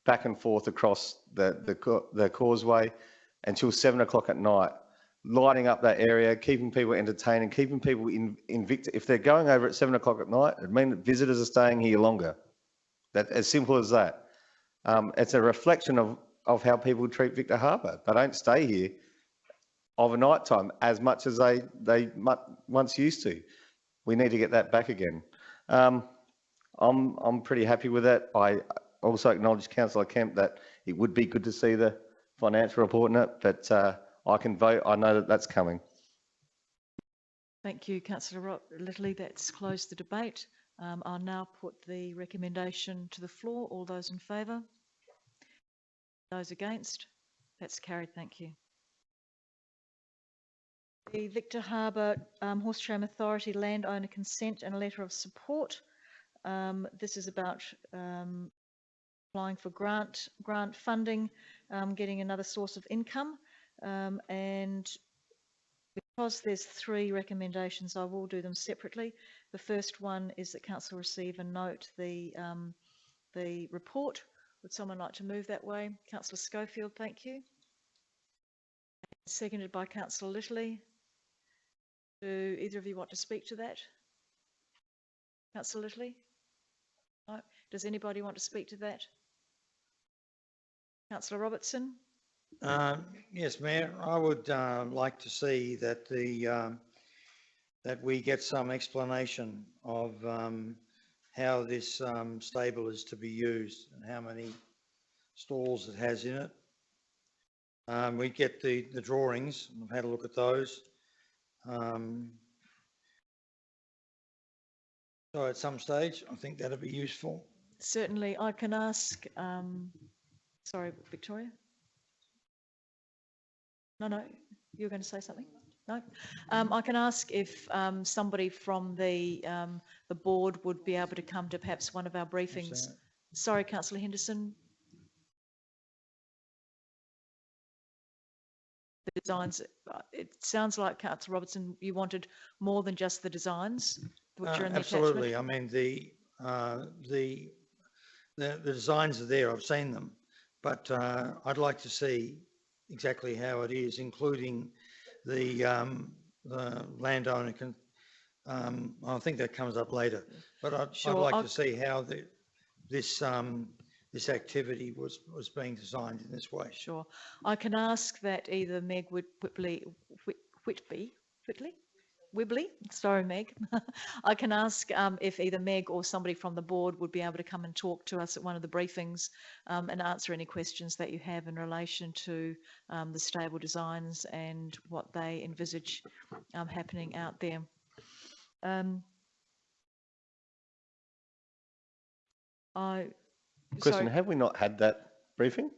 back and forth across the causeway until 7 o'clock at night, lighting up that area, keeping people entertained and keeping people invicted. If they're going over at 7 o'clock at night, it means that visitors are staying here longer. That's as simple as that. It's a reflection of how people treat Victor Harbour. They don't stay here overnight time as much as they once used to. We need to get that back again. I'm pretty happy with that. I also acknowledge Councillor Kemp that it would be good to see the financial report in it, but I can vote. I know that that's coming. Thank you, Councillor Littley. That's closed the debate. I'll now put the recommendation to the floor. All those in favour? Those against? That's carried. Thank you. The Victor Harbour Horse Tram Authority landowner consent and a letter of support. This is about applying for grant funding, getting another source of income, and because there's 3 recommendations, I will do them separately. The first one is that Council receive and note the report. Would someone like to move that way? Councillor Schofield, thank you. Seconded by Councillor Littley. Do either of you want to speak to that? Councillor Littley? No. Does anybody want to speak to that? Councillor Robertson? Yes, Mayor. I would like to see that that we get some explanation of how this stable is to be used and how many stalls it has in it. We get the drawings. I've had a look at those. So at some stage, I think that'd be useful. Certainly, I can ask. Sorry, Victoria. No, you're going to say something? No. I can ask if somebody from the board would be able to come to perhaps one of our briefings. Sorry, Councillor Henderson. The designs. It sounds like Councillor Robertson, you wanted more than just the designs, which are in the absolutely. attachment. I mean, the designs are there. I've seen them, but I'd like to see exactly how it is, including the landowner can. I think that comes up later, but I'd like to see how this activity was being designed in this way. Sure, I can ask that either Meg Wibley, sorry Meg, I can ask if either Meg or somebody from the board would be able to come and talk to us at one of the briefings and answer any questions that you have in relation to the stable designs and what they envisage happening out there. Question, have we not had that briefing?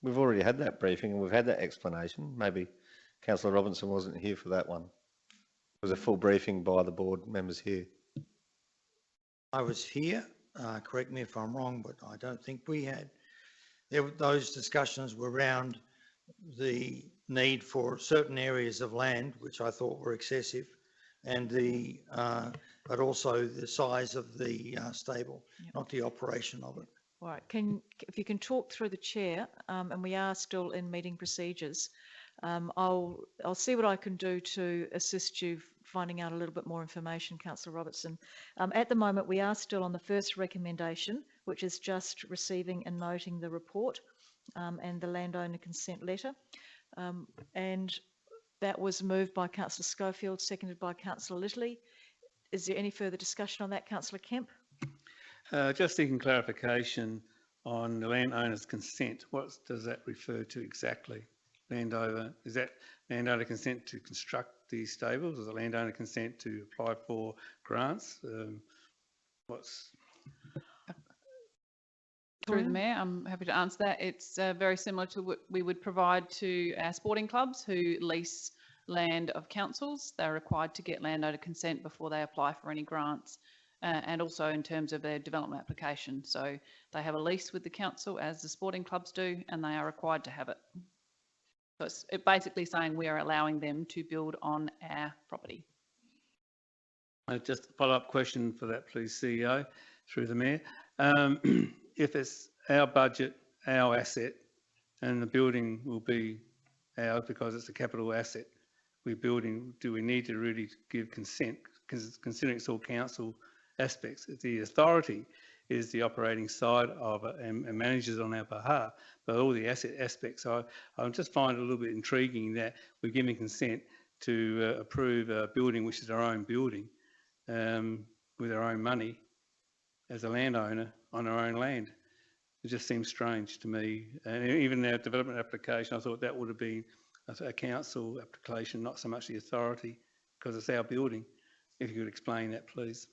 We've already had that briefing and we've had that explanation. Maybe Councillor Robinson wasn't here for that one. It was a full briefing by the board members here. I was here, correct me if I'm wrong, but I don't think we had. Those discussions were around the need for certain areas of land, which I thought were excessive, and but also the size of the stable, not the operation of it. All right, if you can talk through the chair, and we are still in meeting procedures, I'll see what I can do to assist you finding out a little bit more information, Councillor Robertson. At the moment, we are still on the first recommendation, which is just receiving and noting the report and the landowner consent letter. And that was moved by Councillor Schofield, seconded by Councillor Littley. Is there any further discussion on that, Councillor Kemp? Just seeking clarification on the landowner's consent. What does that refer to exactly? Landowner, is that landowner consent to construct these stables? Is it landowner consent to apply for grants? Through the Mayor, I'm happy to answer that. It's very similar to what we would provide to our sporting clubs who lease land of councils. They're required to get landowner consent before they apply for any grants, and also in terms of their development application. So they have a lease with the council, as the sporting clubs do, and they are required to have it. So it's basically saying we are allowing them to build on our property. Just a follow-up question for that, please, CEO, through the Mayor. If it's our budget, our asset, and the building will be ours because it's a capital asset we're building, do we need to really give consent? Because considering it's all council aspects, the authority is the operating side of it and manages on our behalf, but all the asset aspects, I just find it a little bit intriguing that we're giving consent to approve a building which is our own building with our own money as a landowner on our own land. It just seems strange to me. And even our development application, I thought that would have been a council application, not so much the authority, because it's our building. If you could explain that, please.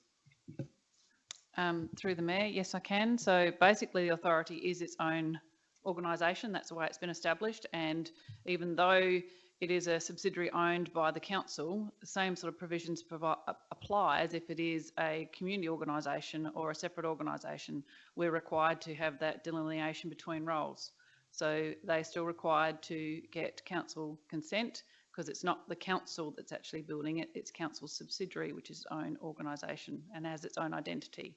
Through the Mayor, yes, I can. So basically the authority is its own organisation. That's the way it's been established. And even though it is a subsidiary owned by the council, the same sort of provisions apply as if it is a community organisation or a separate organisation. We're required to have that delineation between roles. So they're still required to get council consent because it's not the council that's actually building it, it's council's subsidiary, which is its own organisation and has its own identity.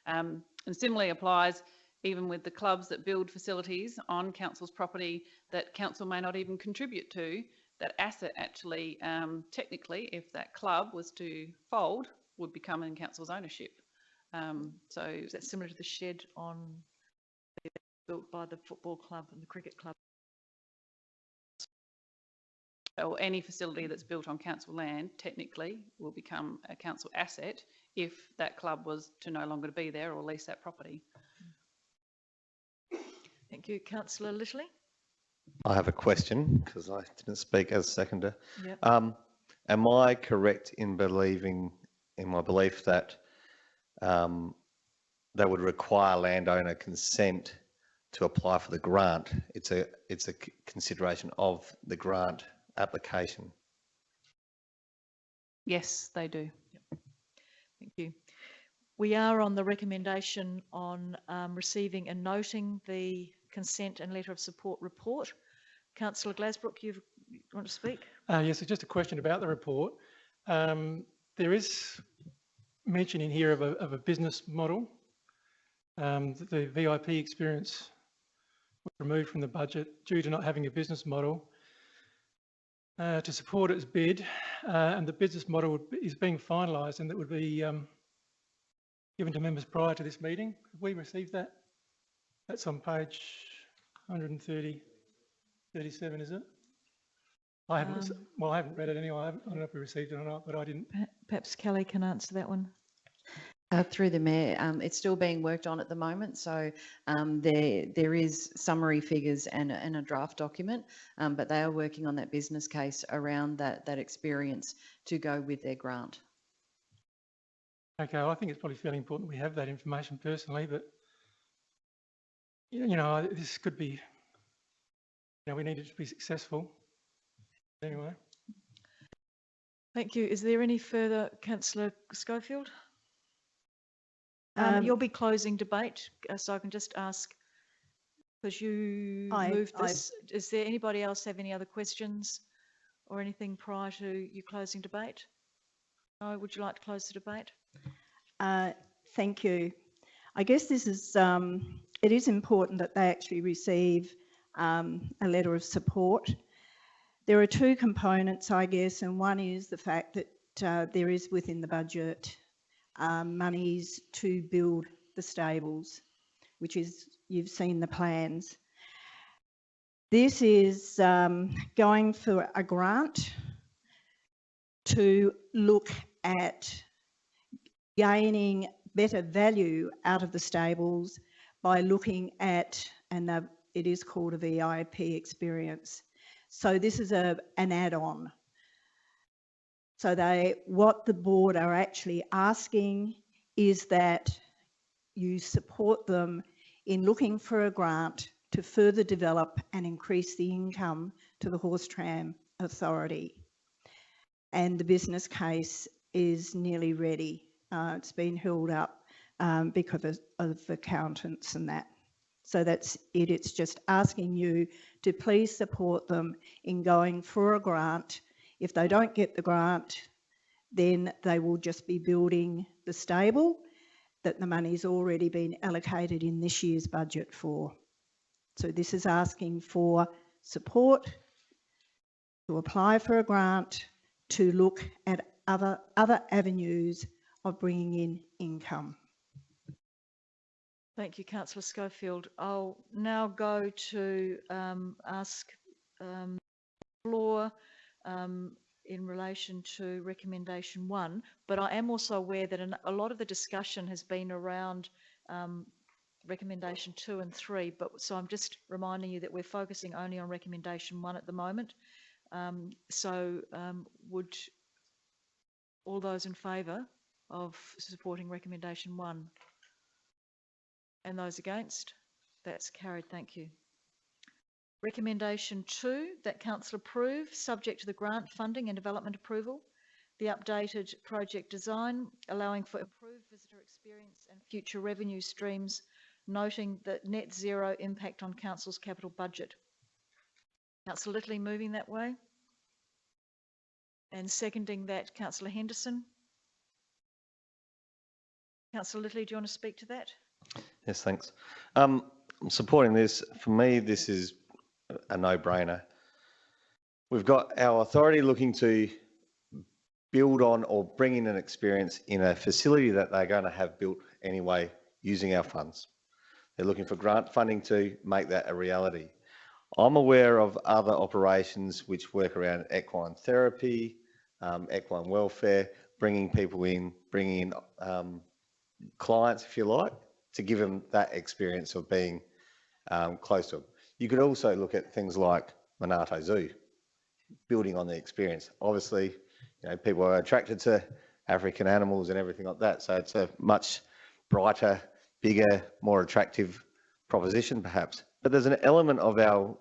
And similarly applies even with the clubs that build facilities on council's property that council may not even contribute to. That asset actually, technically, if that club was to fold, would become in council's ownership. So Is that similar to the shed built by the football club and the cricket club? or any facility that's built on council land technically will become a council asset if that club was to no longer be there or lease that property. Thank you. Councillor Littley? I have a question because I didn't speak as seconder. Yep. Am I correct in my belief that they would require landowner consent to apply for the grant? It's a consideration of the grant application. Yes, they do. Yep. Thank you. We are on the recommendation on receiving and noting the consent and letter of support report. Councillor Glasbrook, you want to speak? Yes, it's just a question about the report. There is mention in here of a business model. The VIP experience was removed from the budget due to not having a business model to support its bid, and the business model is being finalised, and that would be given to members prior to this meeting. Have we received that? That's on page 137, is it? I haven't. Well, I haven't read it anyway. I don't know if we received it or not, but I didn't. Perhaps Kelly can answer that one. Through the Mayor, it's still being worked on at the moment, so there is summary figures and a draft document, but they are working on that business case around that experience to go with their grant. Okay, well, I think it's probably fairly important we have that information personally, but you know, this could be, you know, we need it to be successful. Anyway. Thank you. Is there any further, Councillor Schofield? You'll be closing debate, so I can just ask, because you moved this, is there anybody else have any other questions or anything prior to you closing debate? No, would you like to close the debate? Thank you. I guess this is, it is important that they actually receive a letter of support. There are two components, I guess, and one is the fact that there is within the budget monies to build the stables, which is, you've seen the plans. This is going for a grant to look at gaining better value out of the stables by looking at, and it is called a VIP experience. So this is an add-on. So what the board are actually asking is that you support them in looking for a grant to further develop and increase the income to the Horse Tram Authority. And the business case is nearly ready. It's been held up because of accountants and that. So that's it. It's just asking you to please support them in going for a grant. If they don't get the grant, then they will just be building the stable that the money's already been allocated in this year's budget for. So this is asking for support to apply for a grant to look at other avenues of bringing in income. Thank you, Councillor Schofield. I'll now go to ask floor in relation to recommendation 1, but I am also aware that a lot of the discussion has been around recommendation 2 and 3, so I'm just reminding you that we're focusing only on recommendation 1 at the moment. Would all those in favour of supporting recommendation 1? And those against? That's carried, thank you. Recommendation 2, that council approve, subject to the grant funding and development approval, the updated project design, allowing for improved visitor experience and future revenue streams, noting the net zero impact on council's capital budget. Councillor Littley moving that way. And seconding that, Councillor Henderson. Councillor Littley, do you want to speak to that? Yes, thanks. I'm supporting this. For me, this is a no-brainer. We've got our authority looking to build on or bring in an experience in a facility that they're going to have built anyway using our funds. They're looking for grant funding to make that a reality. I'm aware of other operations which work around equine therapy, equine welfare, bringing people in, bringing in clients, if you like, to give them that experience of being close to them. You could also look at things like Monarto Zoo, building on the experience. Obviously, people are attracted to African animals and everything like that, so it's a much brighter, bigger, more attractive proposition perhaps. But there's an element of our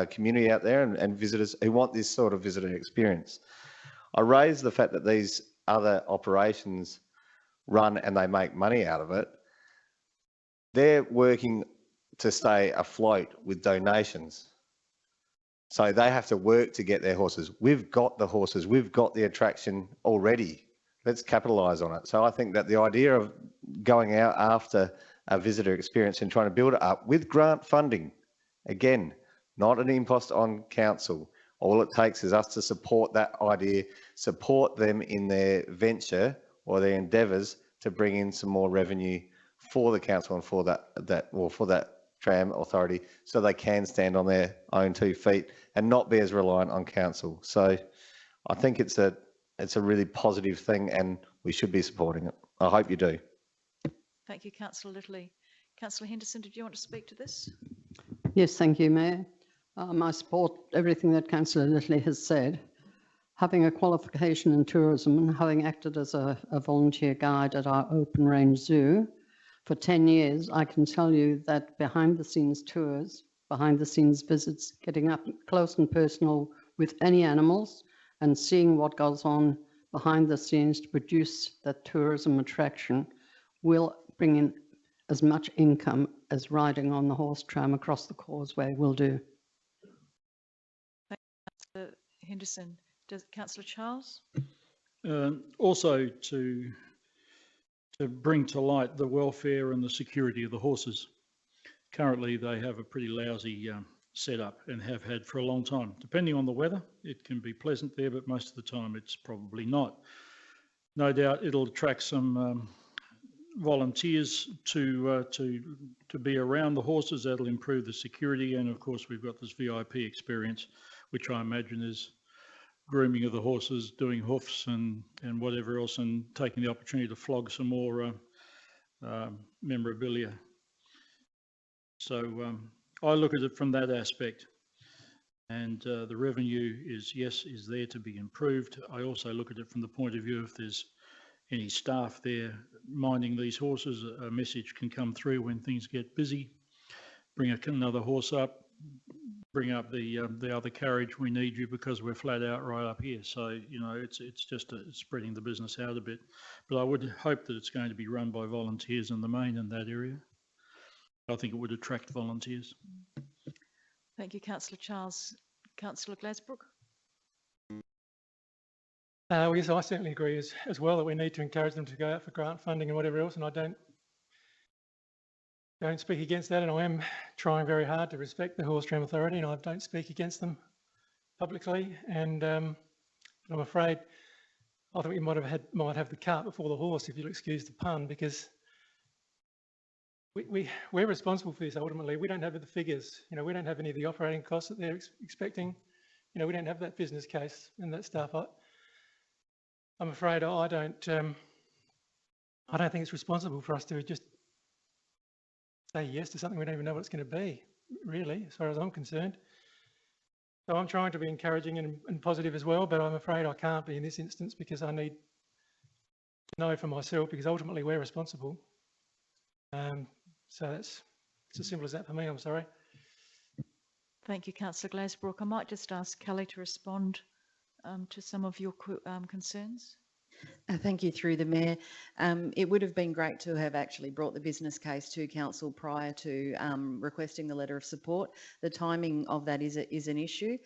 community out there and visitors who want this sort of visitor experience. I raise the fact that these other operations run and they make money out of it. They're working to stay afloat with donations. So they have to work to get their horses. We've got the horses, we've got the attraction already. Let's capitalise on it. So I think that the idea of going out after a visitor experience and trying to build it up with grant funding, again, not an impost on council. All it takes is us to support that idea, support them in their venture or their endeavours to bring in some more revenue for the council and for that tram authority, so they can stand on their own 2 feet and not be as reliant on council. So I think it's a really positive thing and we should be supporting it. I hope you do. Thank you, Councillor Littley. Councillor Henderson, did you want to speak to this? Yes, thank you, Mayor. I support everything that Councillor Littley has said. Having a qualification in tourism and having acted as a volunteer guide at our open range zoo for 10 years, I can tell you that behind the scenes tours, behind the scenes visits, getting up close and personal with any animals and seeing what goes on behind the scenes to produce that tourism attraction will bring in as much income as riding on the horse tram across the causeway will do. Thank you, Councillor Henderson. Does Councillor Charles? Also to bring to light the welfare and the security of the horses. Currently, they have a pretty lousy setup and have had for a long time. Depending on the weather, it can be pleasant there, but most of the time it's probably not. No doubt it'll attract some volunteers to be around the horses. That'll improve the security, and of course we've got this VIP experience, which I imagine is grooming of the horses, doing hoofs and whatever else, and taking the opportunity to flog some more memorabilia. So I look at it from that aspect. And the revenue is there to be improved. I also look at it from the point of view if there's any staff there minding these horses, a message can come through when things get busy. Bring another horse up, bring up the other carriage, we need you because we're flat out right up here. So, you know, it's just spreading the business out a bit. But I would hope that it's going to be run by volunteers in the main in that area. I think it would attract volunteers. Thank you, Councillor Charles. Councillor Glasbrook. Well, yes, I certainly agree as well that we need to encourage them to go out for grant funding and whatever else, and I don't speak against that, and I am trying very hard to respect the Horse Tram Authority, and I don't speak against them publicly, and I'm afraid I think we might have the cart before the horse, if you'll excuse the pun, because we're responsible for this ultimately. We don't have the figures, you know, we don't have any of the operating costs that they're expecting. You know, we don't have that business case and that stuff. I'm afraid I don't think it's responsible for us to just say yes to something we don't even know what it's going to be, really, as far as I'm concerned. So I'm trying to be encouraging and positive as well, but I'm afraid I can't be in this instance because I need to know for myself, because ultimately we're responsible. So it's as simple as that for me, I'm sorry. Thank you, Councillor Glasbrook. I might just ask Kelly to respond to some of your concerns. Thank you, through the Mayor. It would have been great to have actually brought the business case to Council prior to requesting the letter of support. The timing of that is an issue.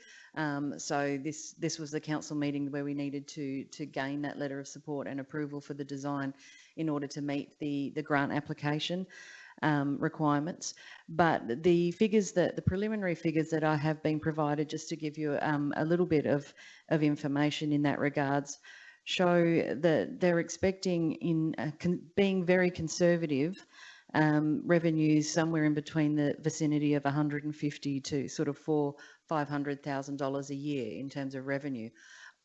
So this was the Council meeting where we needed to gain that letter of support and approval for the design in order to meet the grant application requirements. But the preliminary figures that I have been provided, just to give you a little bit of information in that regards, show that they're expecting, in being very conservative, revenues somewhere in between the vicinity of 150 to sort of $500,000 a year in terms of revenue.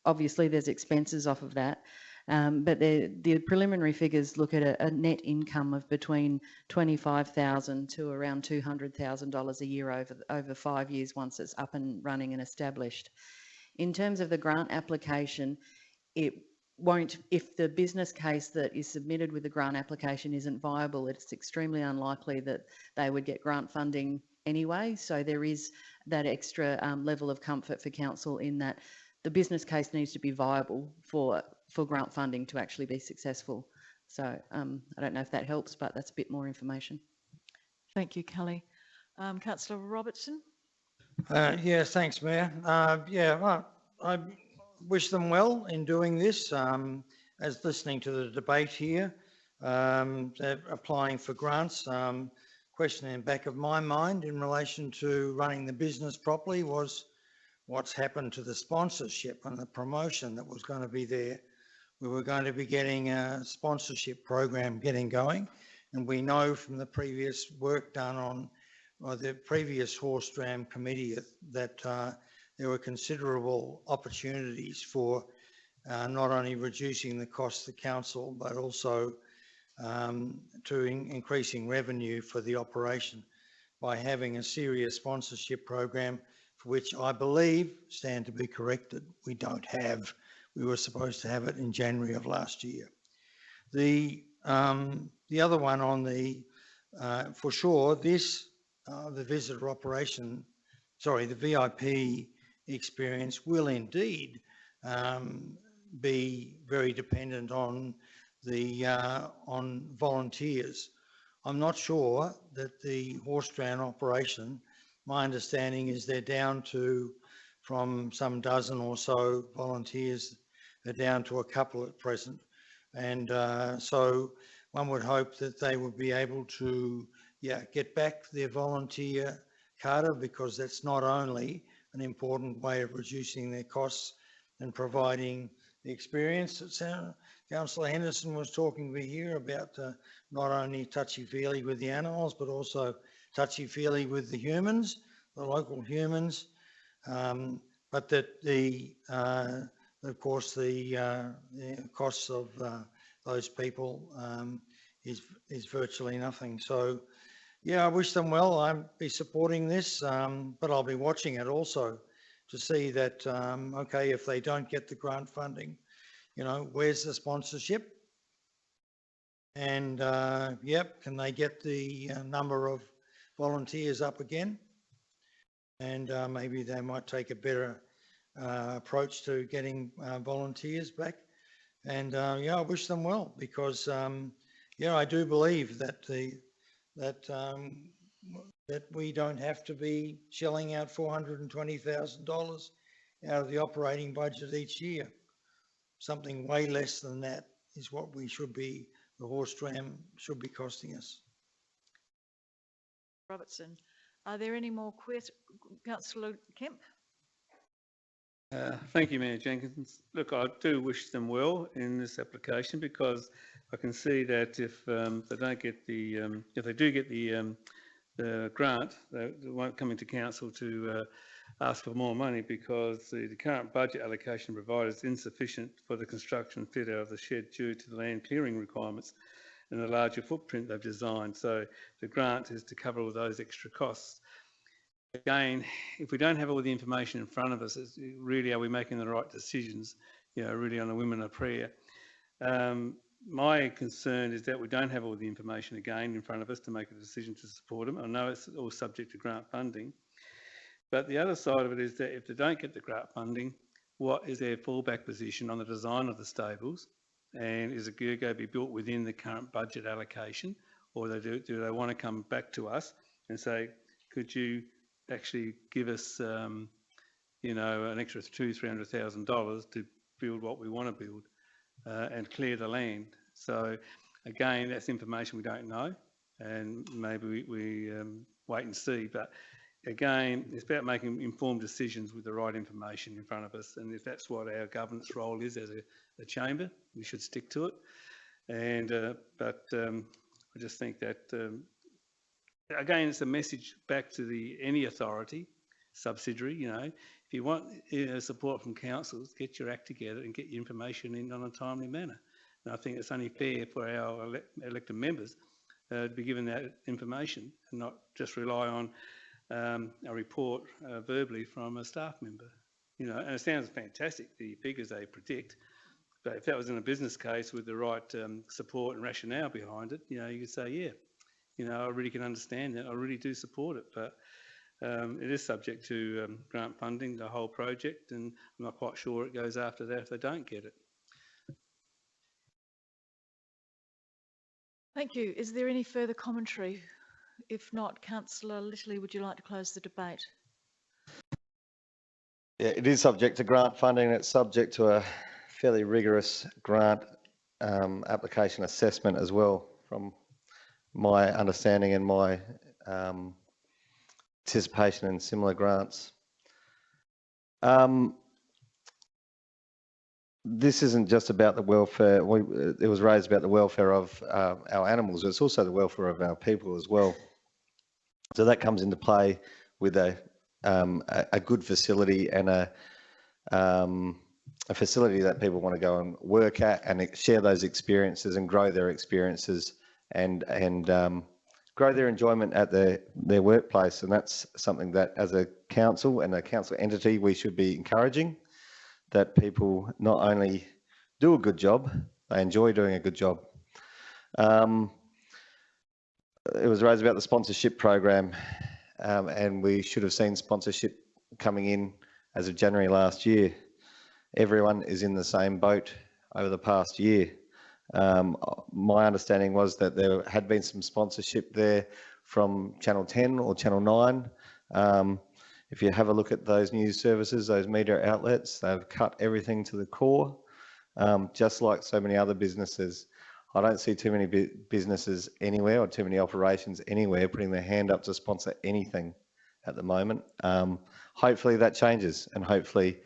Obviously, there's expenses off of that, but the preliminary figures look at a net income of between $25,000 to around $200,000 a year over 5 years once it's up and running and established. In terms of the grant application, it won't, if the business case that is submitted with the grant application isn't viable, it's extremely unlikely that they would get grant funding anyway. So there is that extra level of comfort for council in that the business case needs to be viable for grant funding to actually be successful. So I don't know if that helps, but that's a bit more information. Thank you, Kelly. Councillor Robertson. Yeah, thanks, Mayor. Well, I wish them well in doing this. As listening to the debate here, applying for grants, question in the back of my mind in relation to running the business properly was what's happened to the sponsorship and the promotion that was going to be there. We were going to be getting a sponsorship program getting going, and we know from the previous work done on the previous Horse Tram committee that there were considerable opportunities for not only reducing the cost to council, but also to increasing revenue for the operation by having a serious sponsorship program, for which I believe, stand to be corrected, we don't have. We were supposed to have it in January of last year. The other one on the, for sure, this, the visitor operation, sorry, the VIP experience will indeed be very dependent on the on volunteers. I'm not sure that the horse tram operation, my understanding is they're down to, from some dozen or so volunteers, they're down to a couple at present. And so one would hope that they would be able to, get back their volunteer cadre, because that's not only an important way of reducing their costs and providing the experience that Councillor Henderson was talking to here about, not only touchy-feely with the animals, but also touchy-feely with the humans, the local humans, but that of course the costs of those people is virtually nothing. So, yeah, I wish them well. I'll be supporting this, but I'll be watching it also to see that, okay, if they don't get the grant funding, you know, where's the sponsorship? And, yep, can they get the number of volunteers up again? And maybe they might take a better approach to getting volunteers back. And yeah, I wish them well because, yeah, I do believe that that we don't have to be shelling out $420,000 out of the operating budget each year. Something way less than that is what we should be, the horse tram should be costing us. Robertson. Are there any more questions? Councillor Kemp? Thank you, Mayor Jenkins. Look, I do wish them well in this application because I can see that if they don't get the, if they do get the grant, they won't come into council to ask for more money because the current budget allocation provided is insufficient for the construction fit out of the shed due to the land clearing requirements and the larger footprint they've designed. So the grant is to cover all those extra costs. Again, if we don't have all the information in front of us, it's really, are we making the right decisions, you know, really on a women of prayer? My concern is that we don't have all the information again in front of us to make a decision to support them. I know it's all subject to grant funding, but the other side of it is that if they don't get the grant funding, what is their fallback position on the design of the stables? And is it going to be built within the current budget allocation, or do they want to come back to us and say, could you actually give us, you know, an extra $200,000-300,000 to build what we want to build and clear the land? So again, that's information we don't know, and maybe we wait and see. But again, it's about making informed decisions with the right information in front of us, and if that's what our governance role is as a chamber, we should stick to it. And I just think that again, it's a message back to any authority, subsidiary, you know, if you want support from councils, get your act together and get your information in on a timely manner. And I think it's only fair for our elected members to be given that information and not just rely on a report verbally from a staff member. You know, and it sounds fantastic, the figures they predict, but if that was in a business case with the right support and rationale behind it, you know, you could say, yeah, you know, I really can understand that. I really do support it, but it is subject to grant funding, the whole project, and I'm not quite sure it goes after that if they don't get it. Thank you. Is there any further commentary? If not, Councillor Littley, would you like to close the debate? Yeah, it is subject to grant funding. It's subject to a fairly rigorous grant application assessment as well, from my understanding and my participation in similar grants. This isn't just about the welfare. It was raised about the welfare of our animals. It's also the welfare of our people as well. So that comes into play with a good facility and a facility that people want to go and work at and share those experiences and grow their experiences and grow their enjoyment at their workplace. And that's something that as a council and a council entity, we should be encouraging, that people not only do a good job, they enjoy doing a good job. It was raised about the sponsorship program, and we should have seen sponsorship coming in as of January last year. Everyone is in the same boat over the past year. My understanding was that there had been some sponsorship there from Channel 10 or Channel 9. If you have a look at those news services, those media outlets, they've cut everything to the core, just like so many other businesses. I don't see too many businesses anywhere or too many operations anywhere putting their hand up to sponsor anything at the moment. Hopefully that changes, and hopefully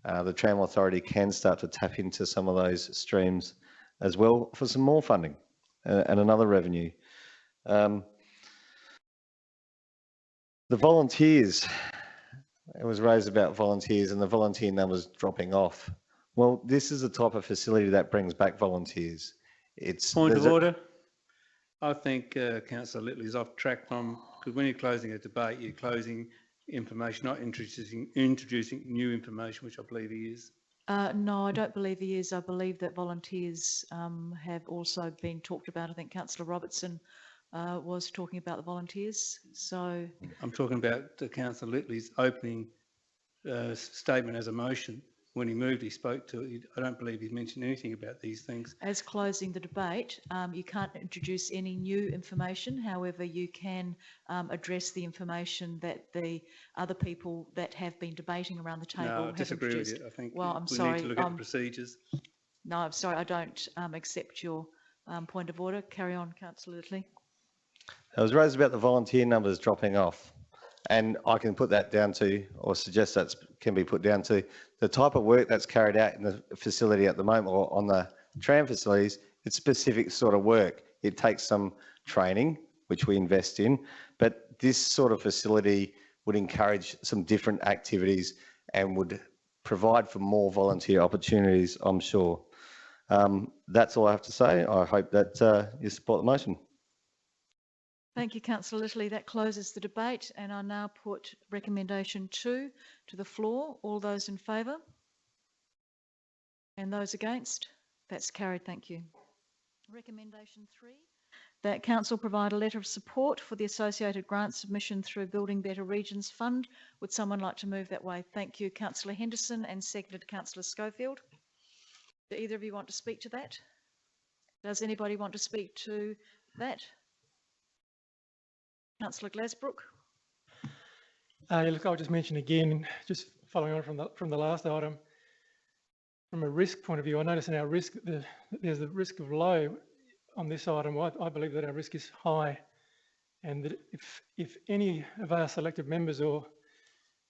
the Tram Authority can start to tap into some of those streams as well for some more funding and another revenue. The volunteers, it was raised about volunteers and the volunteer numbers dropping off. Well, this is the type of facility that brings back volunteers. Point of order. I think Councillor Littley's off track from, because when you're closing a debate, you're closing information, not introducing new information, which I believe he is. No, I don't believe he is. I believe that volunteers have also been talked about. I think Councillor Robertson was talking about the volunteers. So I'm talking about Councillor Littley's opening statement as a motion. When he moved, he spoke to it. I don't believe he mentioned anything about these things. as closing the debate, you can't introduce any new information. However, you can address the information that the other people that have been debating around the table No, I have disagree with introduced. you. I think Well, I'm we sorry. need to look at the procedures. No, I'm sorry. I don't accept your point of order. Carry on, Councillor Littley. It was raised about the volunteer numbers dropping off. And I can put that down to, or suggest that can be put down to, the type of work that's carried out in the facility at the moment, or on the tram facilities. It's specific sort of work. It takes some training, which we invest in, but this sort of facility would encourage some different activities and would provide for more volunteer opportunities, I'm sure. That's all I have to say. I hope that you support the motion. Thank you, Councillor Littley. That closes the debate, and I now put recommendation 2 to the floor. All those in favour? And those against? That's carried. Thank you. Recommendation 3, that Council provide a letter of support for the associated grant submission through Building Better Regions Fund. Would someone like to move that way? Thank you, Councillor Henderson, and seconded Councillor Schofield. Do either of you want to speak to that? Does anybody want to speak to that? Councillor Glasbrook. Yeah, look, I'll just mention again, just following on from the last item, from a risk point of view, I notice in our risk, there's the risk of low on this item. I believe that our risk is high, and that if any of our selected members or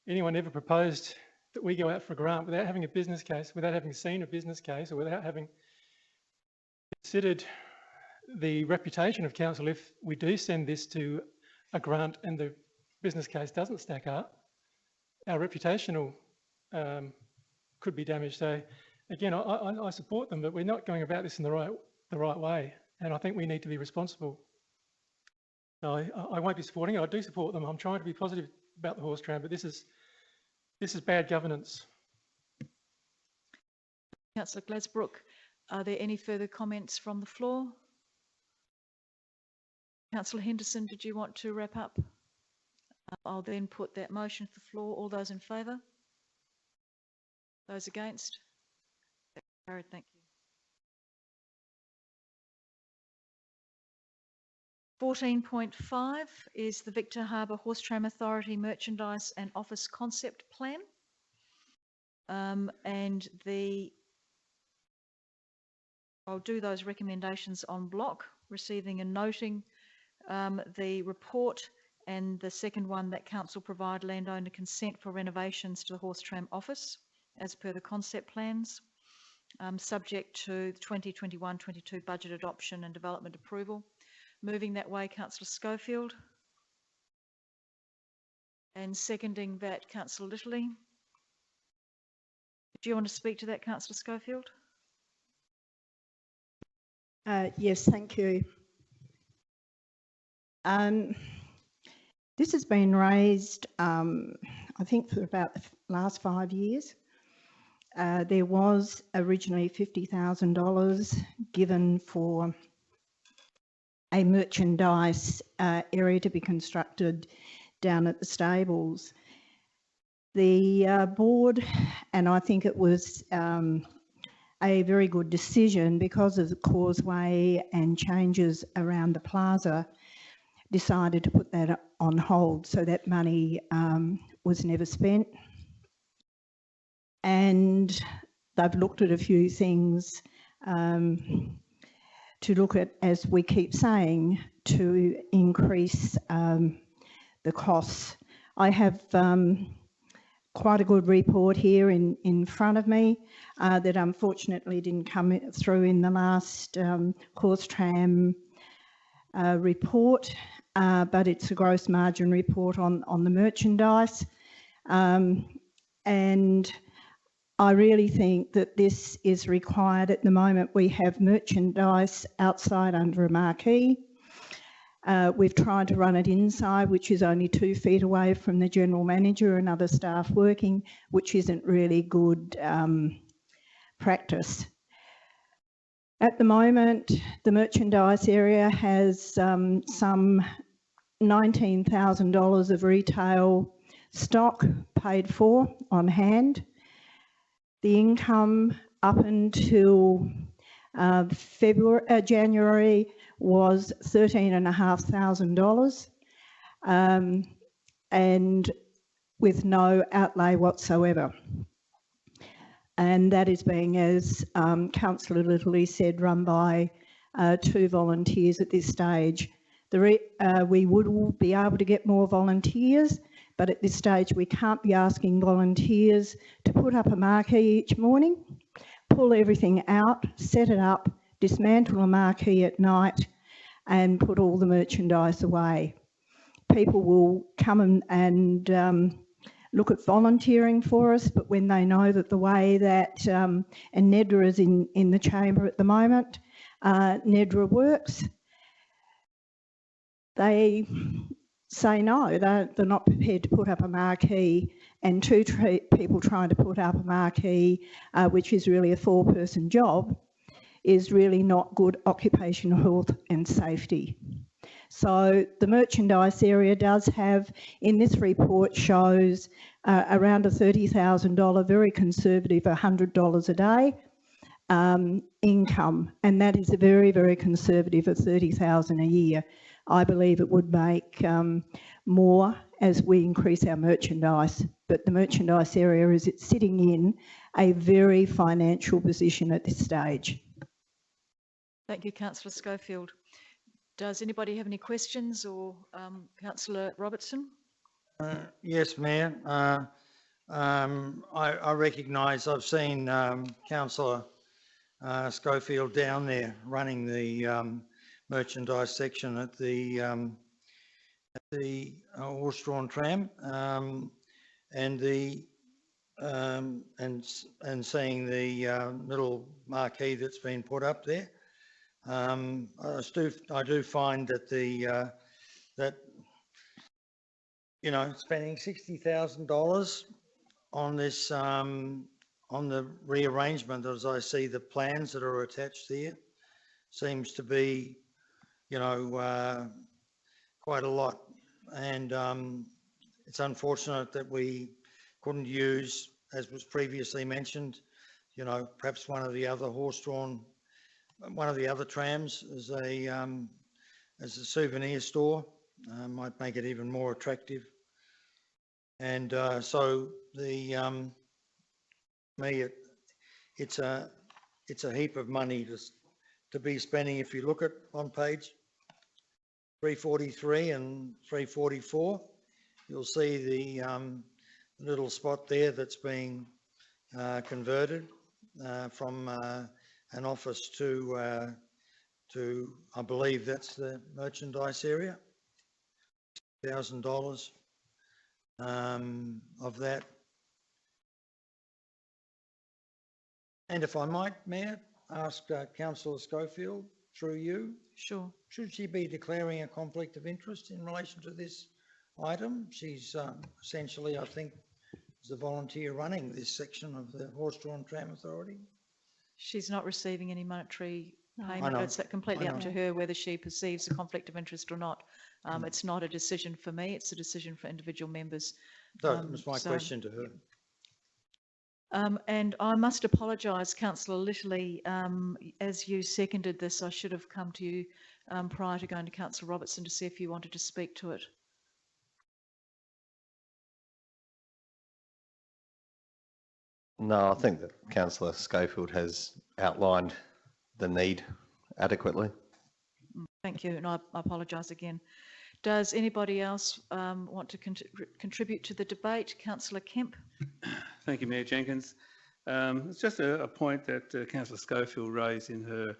anyone ever proposed that we go out for a grant without having a business case, without having seen a business case, or without having considered the reputation of council, if we do send this to a grant and the business case doesn't stack up, our reputation could be damaged. So again, I support them, but we're not going about this in the right way, and I think we need to be responsible. So I won't be supporting it. I do support them. I'm trying to be positive about the horse tram, but this is bad governance. Councillor Glasbrook, are there any further comments from the floor? Councillor Henderson, did you want to wrap up? I'll then put that motion to the floor. All those in favour? Those against? That's carried. Thank you. 14.5 is the Victor Harbour Horse Tram Authority Merchandise and Office Concept Plan. I'll do those recommendations en bloc, receiving and noting the report, and the second one, that council provide landowner consent for renovations to the horse tram office as per the concept plans, subject to the 2021-22 budget adoption and development approval. Moving that way, Councillor Schofield, and seconding that, Councillor Littley. Do you want to speak to that, Councillor Schofield? Yes, thank you. This has been raised, I think, for about the last 5 years. There was originally $50,000 given for a merchandise area to be constructed down at the stables. The board, and I think it was a very good decision because of the causeway and changes around the plaza, decided to put that on hold, so that money was never spent. And they've looked at a few things to look at, as we keep saying, to increase the costs. I have quite a good report here in front of me that unfortunately didn't come through in the last horse tram report, but it's a gross margin report on the merchandise. And I really think that this is required at the moment. We have merchandise outside under a marquee. We've tried to run it inside, which is only 2 feet away from the general manager and other staff working, which isn't really good practice. At the moment, the merchandise area has some $19,000 of retail stock paid for on hand. The income up until January was $13,500, and with no outlay whatsoever. And that is being, as Councillor Littley said, run by 2 volunteers at this stage. We would be able to get more volunteers, but at this stage we can't be asking volunteers to put up a marquee each morning, pull everything out, set it up, dismantle a marquee at night and put all the merchandise away. People will come and look at volunteering for us, but when they know that the way that, and NEDRA is in the chamber at the moment, NEDRA works, they say no, they're not prepared to put up a marquee, and 2 people trying to put up a marquee, which is really a 4-person job, is really not good occupational health and safety. So the merchandise area does have, in this report shows around a $30,000, very conservative, $100 a day income, and that is a very, very conservative of $30,000 a year. I believe it would make more as we increase our merchandise, but the merchandise area is sitting in a very financial position at this stage. Thank you, Councillor Schofield. Does anybody have any questions, or Councillor Robertson? Yes, Mayor. I recognise, I've seen Councillor Schofield down there running the merchandise section at the horse-drawn tram, and seeing the little marquee that's been put up there. I do find that that you know, spending $60,000 on this on the rearrangement, as I see the plans that are attached there, seems to be, you know, quite a lot. And it's unfortunate that we couldn't use, as was previously mentioned, you know, perhaps one of the other trams as a souvenir store. Might make it even more attractive. And so it's a heap of money to be spending. If you look at on page 343 and 344, you'll see the little spot there that's being converted from an office to I believe that's the merchandise area. $1,000 of that. And if I might, Mayor, ask Councillor Schofield through you. Sure. Should she be declaring a conflict of interest in relation to this item? She's essentially, I think, is a volunteer running this section of the Horse-Drawn Tram Authority. She's not receiving any monetary payment. It's completely up to her whether she perceives a conflict of interest or not. It's not a decision for me, it's a decision for individual members. That was my question to her. And I must apologise, Councillor Littley, as you seconded this, I should have come to you prior to going to Councillor Robertson to see if you wanted to speak to it. No, I think that Councillor Schofield has outlined the need adequately. Thank you, and I apologise again. Does anybody else want to contribute to the debate? Councillor Kemp. Thank you, Mayor Jenkins. It's just a point that Councillor Schofield raised in her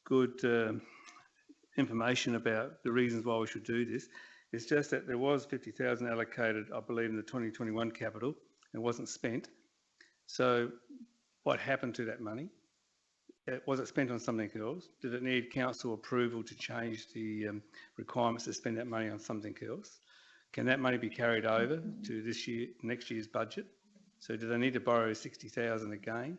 good information about the reasons why we should do this. It's just that there was 50,000 allocated, I believe, in the 2021 capital and wasn't spent. So what happened to that money? was it spent on something else? Did it need council approval to change the requirements to spend that money on something else? Can that money be carried over to next year's budget? So do they need to borrow 60,000 again?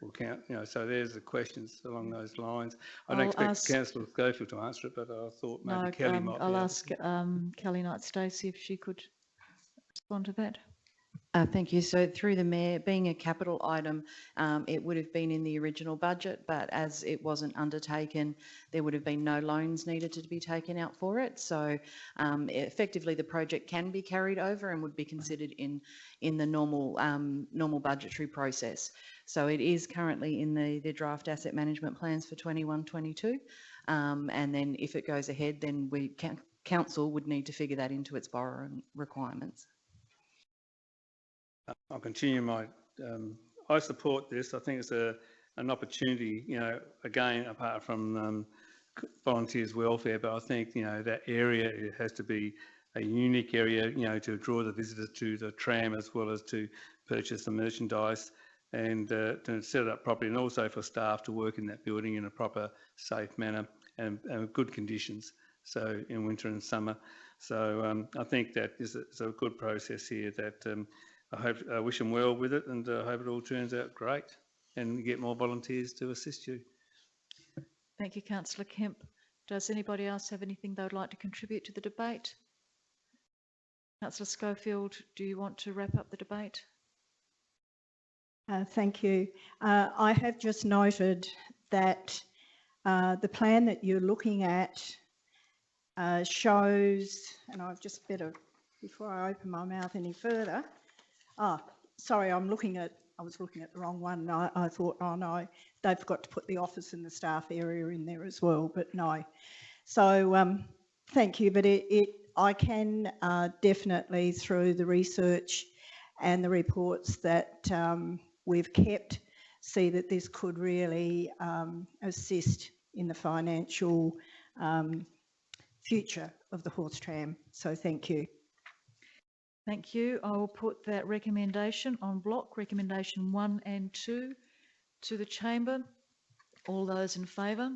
Or so there's the questions along those lines. I don't expect Councillor Schofield to answer it, but I thought maybe Kelly might be I'll able ask to. Kelly Knight-Stacey if she could respond to that. Thank you. So through the Mayor, being a capital item, it would have been in the original budget, but as it wasn't undertaken, there would have been no loans needed to be taken out for it. So effectively the project can be carried over and would be considered in the normal budgetary process. So it is currently in the draft asset management plans for 21-22. And then if it goes ahead, then council would need to figure that into its borrowing requirements. I'll continue my, I support this. I think it's an opportunity, again, apart from volunteers welfare, but I think, that area, it has to be a unique area, to draw the visitors to the tram as well as to purchase the merchandise and to set it up properly, and also for staff to work in that building in a proper, safe manner and good conditions, so in winter and summer. So I think that is a good process here that I wish them well with it, and I hope it all turns out great and get more volunteers to assist you. Thank you, Councillor Kemp. Does anybody else have anything they would like to contribute to the debate? Councillor Schofield, do you want to wrap up the debate? Thank you. I have just noted that the plan that you're looking at shows, and I've just better, before I open my mouth any further, sorry, I was looking at the wrong one. I thought, oh no, they've forgot to put the office and the staff area in there as well, but no. So thank you, but I can definitely, through the research and the reports that we've kept, see that this could really assist in the financial future of the horse tram. So thank you. Thank you. I will put that recommendation on block, recommendation 1 and 2, to the chamber. All those in favour?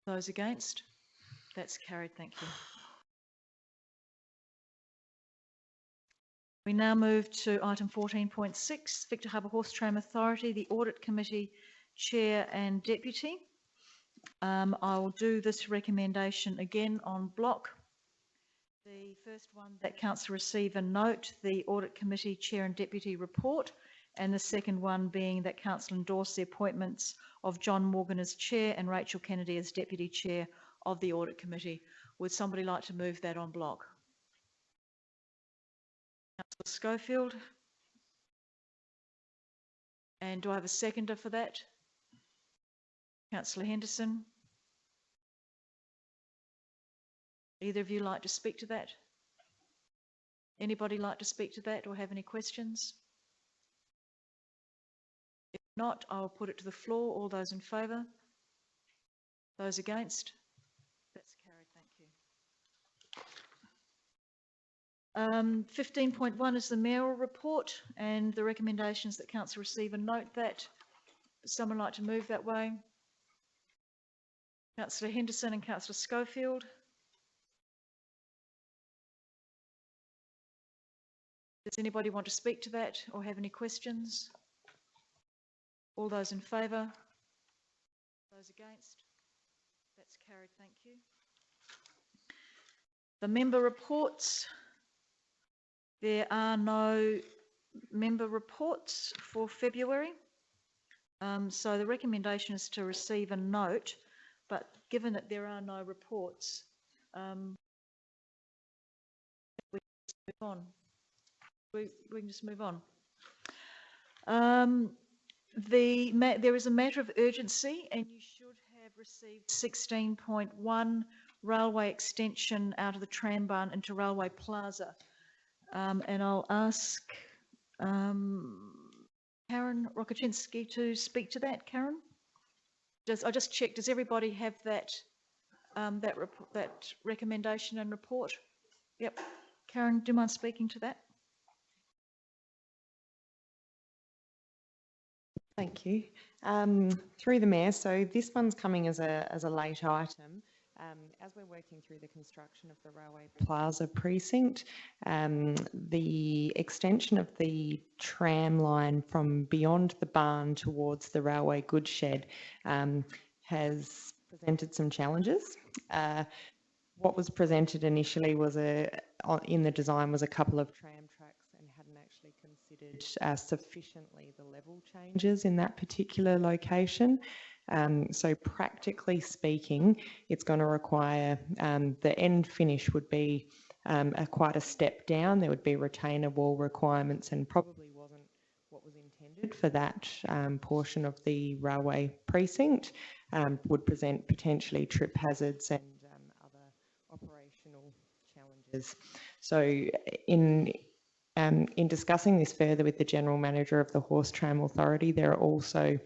Those against? That's carried. Thank you. We now move to item 14.6, Victor Harbour Horse Tram Authority, the Audit Committee Chair and Deputy. I will do this recommendation again on block. The first one, that council receive and note the Audit Committee Chair and Deputy report, and the second one being that council endorse the appointments of John Morgan as Chair and Rachel Kennedy as Deputy Chair of the Audit Committee. Would somebody like to move that on block? Councillor Schofield. And do I have a seconder for that? Councillor Henderson. Either of you like to speak to that? Anybody like to speak to that or have any questions? If not, I'll put it to the floor. All those in favour? Those against? That's carried, thank you. 15.1 is the mayoral report, and the recommendations that council receive and note that. Would someone like to move that way? Councillor Henderson and Councillor Schofield. Does anybody want to speak to that or have any questions? All those in favour? Those against? That's carried, thank you. The member reports. There are no member reports for February. So the recommendation is to receive and note, but given that there are no reports, we can move on. We can just move on. There is a matter of urgency, and you should have received 16.1 railway extension out of the tram barn into Railway Plaza. And I'll ask Karen Rokaczynski to speak to that. Karen, I just checked. Does everybody have that that recommendation and report? Yep. Karen, do you mind speaking to that? Thank you. Through the Mayor, so this one's coming as a late item. As we're working through the construction of the Railway Plaza precinct, the extension of the tram line from beyond the barn towards the railway goods shed has presented some challenges. What was presented initially was in the design was a couple of tram tracks and hadn't actually considered sufficiently the level changes in that particular location. So practically speaking, it's going to require, the end finish would be quite a step down. There would be retainer wall requirements and probably wasn't what was intended for that portion of the railway precinct, would present potentially trip hazards and other operational challenges. So in discussing this further with the General Manager of the Horse Tram Authority, there are also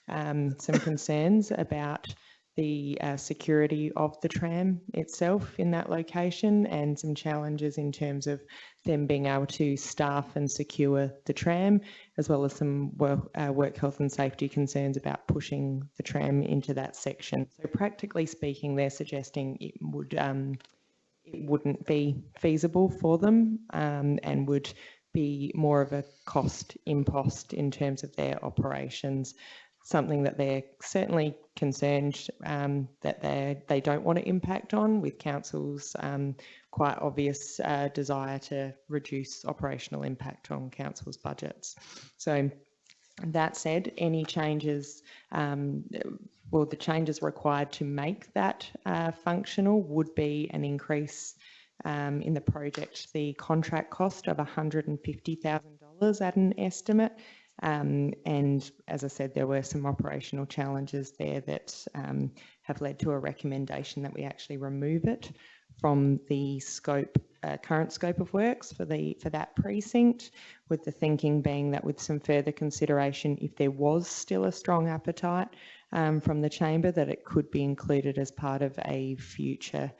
some concerns about the security of the tram itself in that location and some challenges in terms of them being able to staff and secure the tram, as well as some work health and safety concerns about pushing the tram into that section. So practically speaking, they're suggesting it wouldn't be feasible for them and would be more of a cost impost in terms of their operations. Something that they're certainly concerned that they don't want to impact on, with council's quite obvious desire to reduce operational impact on council's budgets. So that said, any changes, well, the changes required to make that functional would be an increase in the project, the contract cost of $150,000 at an estimate. And as I said, there were some operational challenges there that have led to a recommendation that we actually remove it from the scope, current scope of works for that precinct, with the thinking being that with some further consideration, if there was still a strong appetite from the chamber, that it could be included as part of a future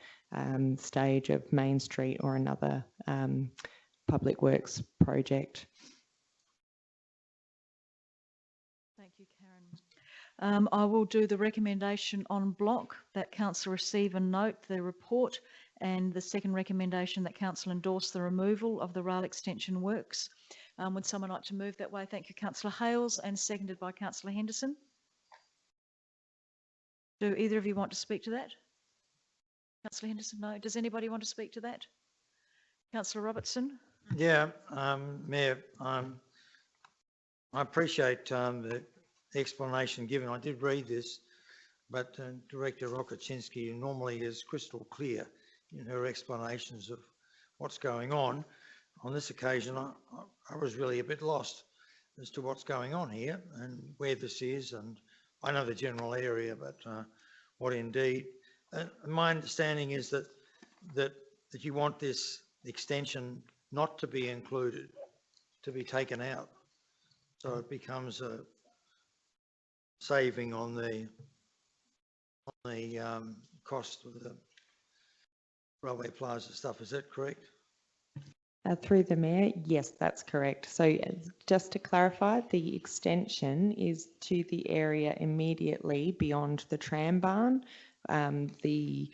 stage of Main Street or another public works project. Thank you, Karen. I will do the recommendation en bloc that council receive and note the report, and the second recommendation that council endorse the removal of the rail extension works. Would someone like to move that way? Thank you, Councillor Hales, and seconded by Councillor Henderson. Do either of you want to speak to that? Councillor Henderson, no. Does anybody want to speak to that? Councillor Robertson? Yeah, Mayor, I appreciate the explanation given. I did read this, but Director Rokaczynski normally is crystal clear in her explanations of what's going on. On this occasion, I was really a bit lost as to what's going on here and where this is, and I know the general area, but what indeed. My understanding is that you want this extension not to be included, to be taken out, so it becomes a saving on the cost of the railway plaza stuff. Is that correct? Through the Mayor, yes, that's correct. So just to clarify, the extension is to the area immediately beyond the tram barn. The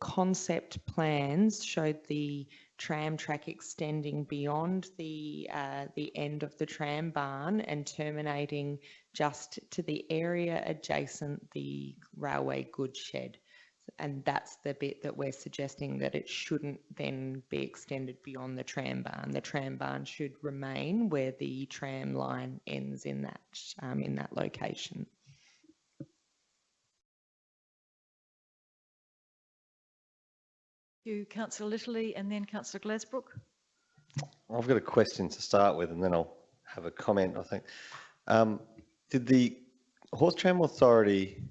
concept plans showed the tram track extending beyond the end of the tram barn and terminating just to the area adjacent the railway goods shed. And that's the bit that we're suggesting that it shouldn't then be extended beyond the tram barn. The tram barn should remain where the tram line ends in that location. Thank you, Councillor Litterley, and then Councillor Glasbrook. I've got a question to start with, and then I'll have a comment, I think. Did the Horse Tram Authority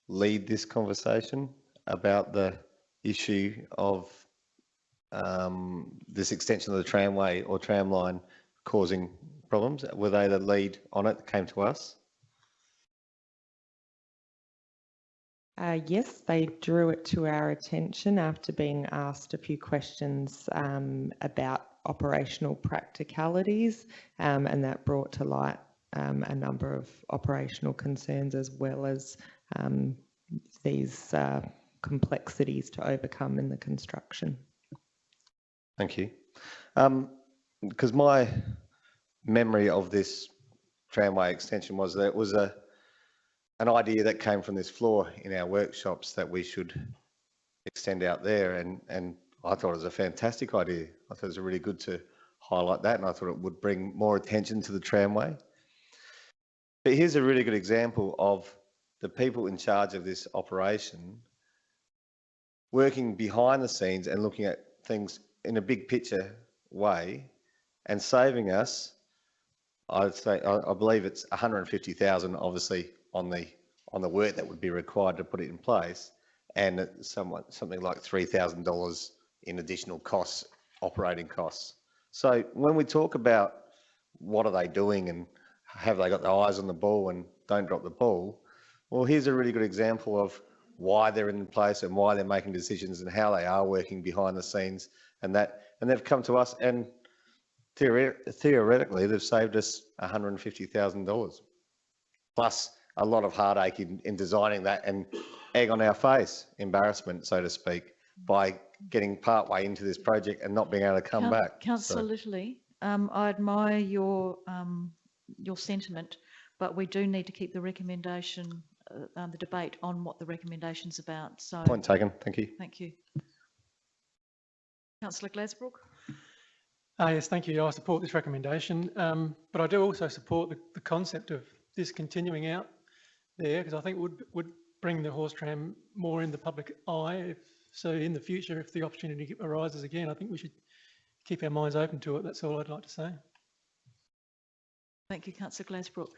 lead this conversation about the issue of this extension of the tramway or tram line causing problems? Were they the lead on it that came to us? Yes, they drew it to our attention after being asked a few questions about operational practicalities, and that brought to light a number of operational concerns as well as these complexities to overcome in the construction. Thank you. Because my memory of this tramway extension was that it was an idea that came from this floor in our workshops that we should extend out there, and I thought it was a fantastic idea. I thought it was really good to highlight that, and I thought it would bring more attention to the tramway. But here's a really good example of the people in charge of this operation working behind the scenes and looking at things in a big picture way and saving us, I'd say, I believe it's 150,000 obviously on the work that would be required to put it in place, and something like $3,000 in additional costs, operating costs. So when we talk about what are they doing and have they got their eyes on the ball and don't drop the ball, well, here's a really good example of why they're in place and why they're making decisions and how they are working behind the scenes, and they've come to us, and theoretically they've saved us $150,000 plus a lot of heartache in designing that and egg on our face, embarrassment, so to speak, by getting part way into this project and not being able to come back. Councillor Litterley, I admire your sentiment, but we do need to keep the recommendation, the debate on what the recommendation's about. So Point taken. Thank you. thank you. Councillor Glasbrook. Yes, thank you. I support this recommendation, but I do also support the concept of this continuing out there, because I think would bring the horse tram more in the public eye. So in the future, if the opportunity arises again, I think we should keep our minds open to it. That's all I'd like to say. Thank you, Councillor Glasbrook.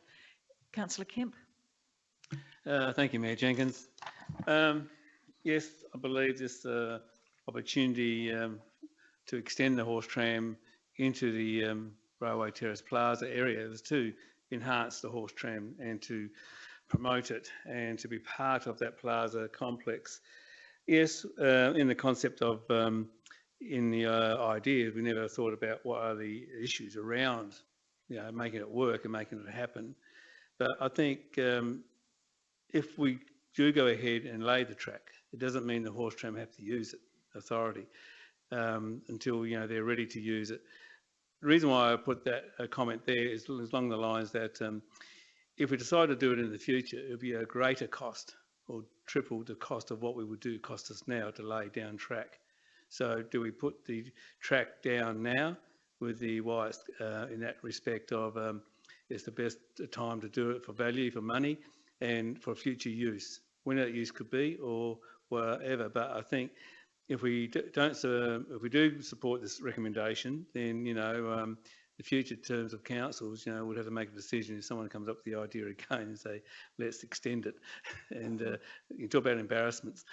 Councillor Kemp. Thank you, Mayor Jenkins. Yes, I believe this opportunity to extend the horse tram into the Railway Terrace Plaza area is to enhance the horse tram and to promote it and to be part of that plaza complex. Yes, in the concept of, in the idea, we never thought about what are the issues around, making it work and making it happen. But I think if we do go ahead and lay the track, it doesn't mean the horse tram have to use it, authority, until they're ready to use it. The reason why I put that comment there is along the lines that if we decide to do it in the future, it would be a greater cost, or triple the cost of what we would do cost us now to lay down track. So do we put the track down now with the wires in that respect of it's the best time to do it for value, for money, and for future use, when that use could be or whatever. But I think if we do support this recommendation, then the future terms of councils, would have to make a decision if someone comes up with the idea again and say, let's extend it. And you talk about embarrassments,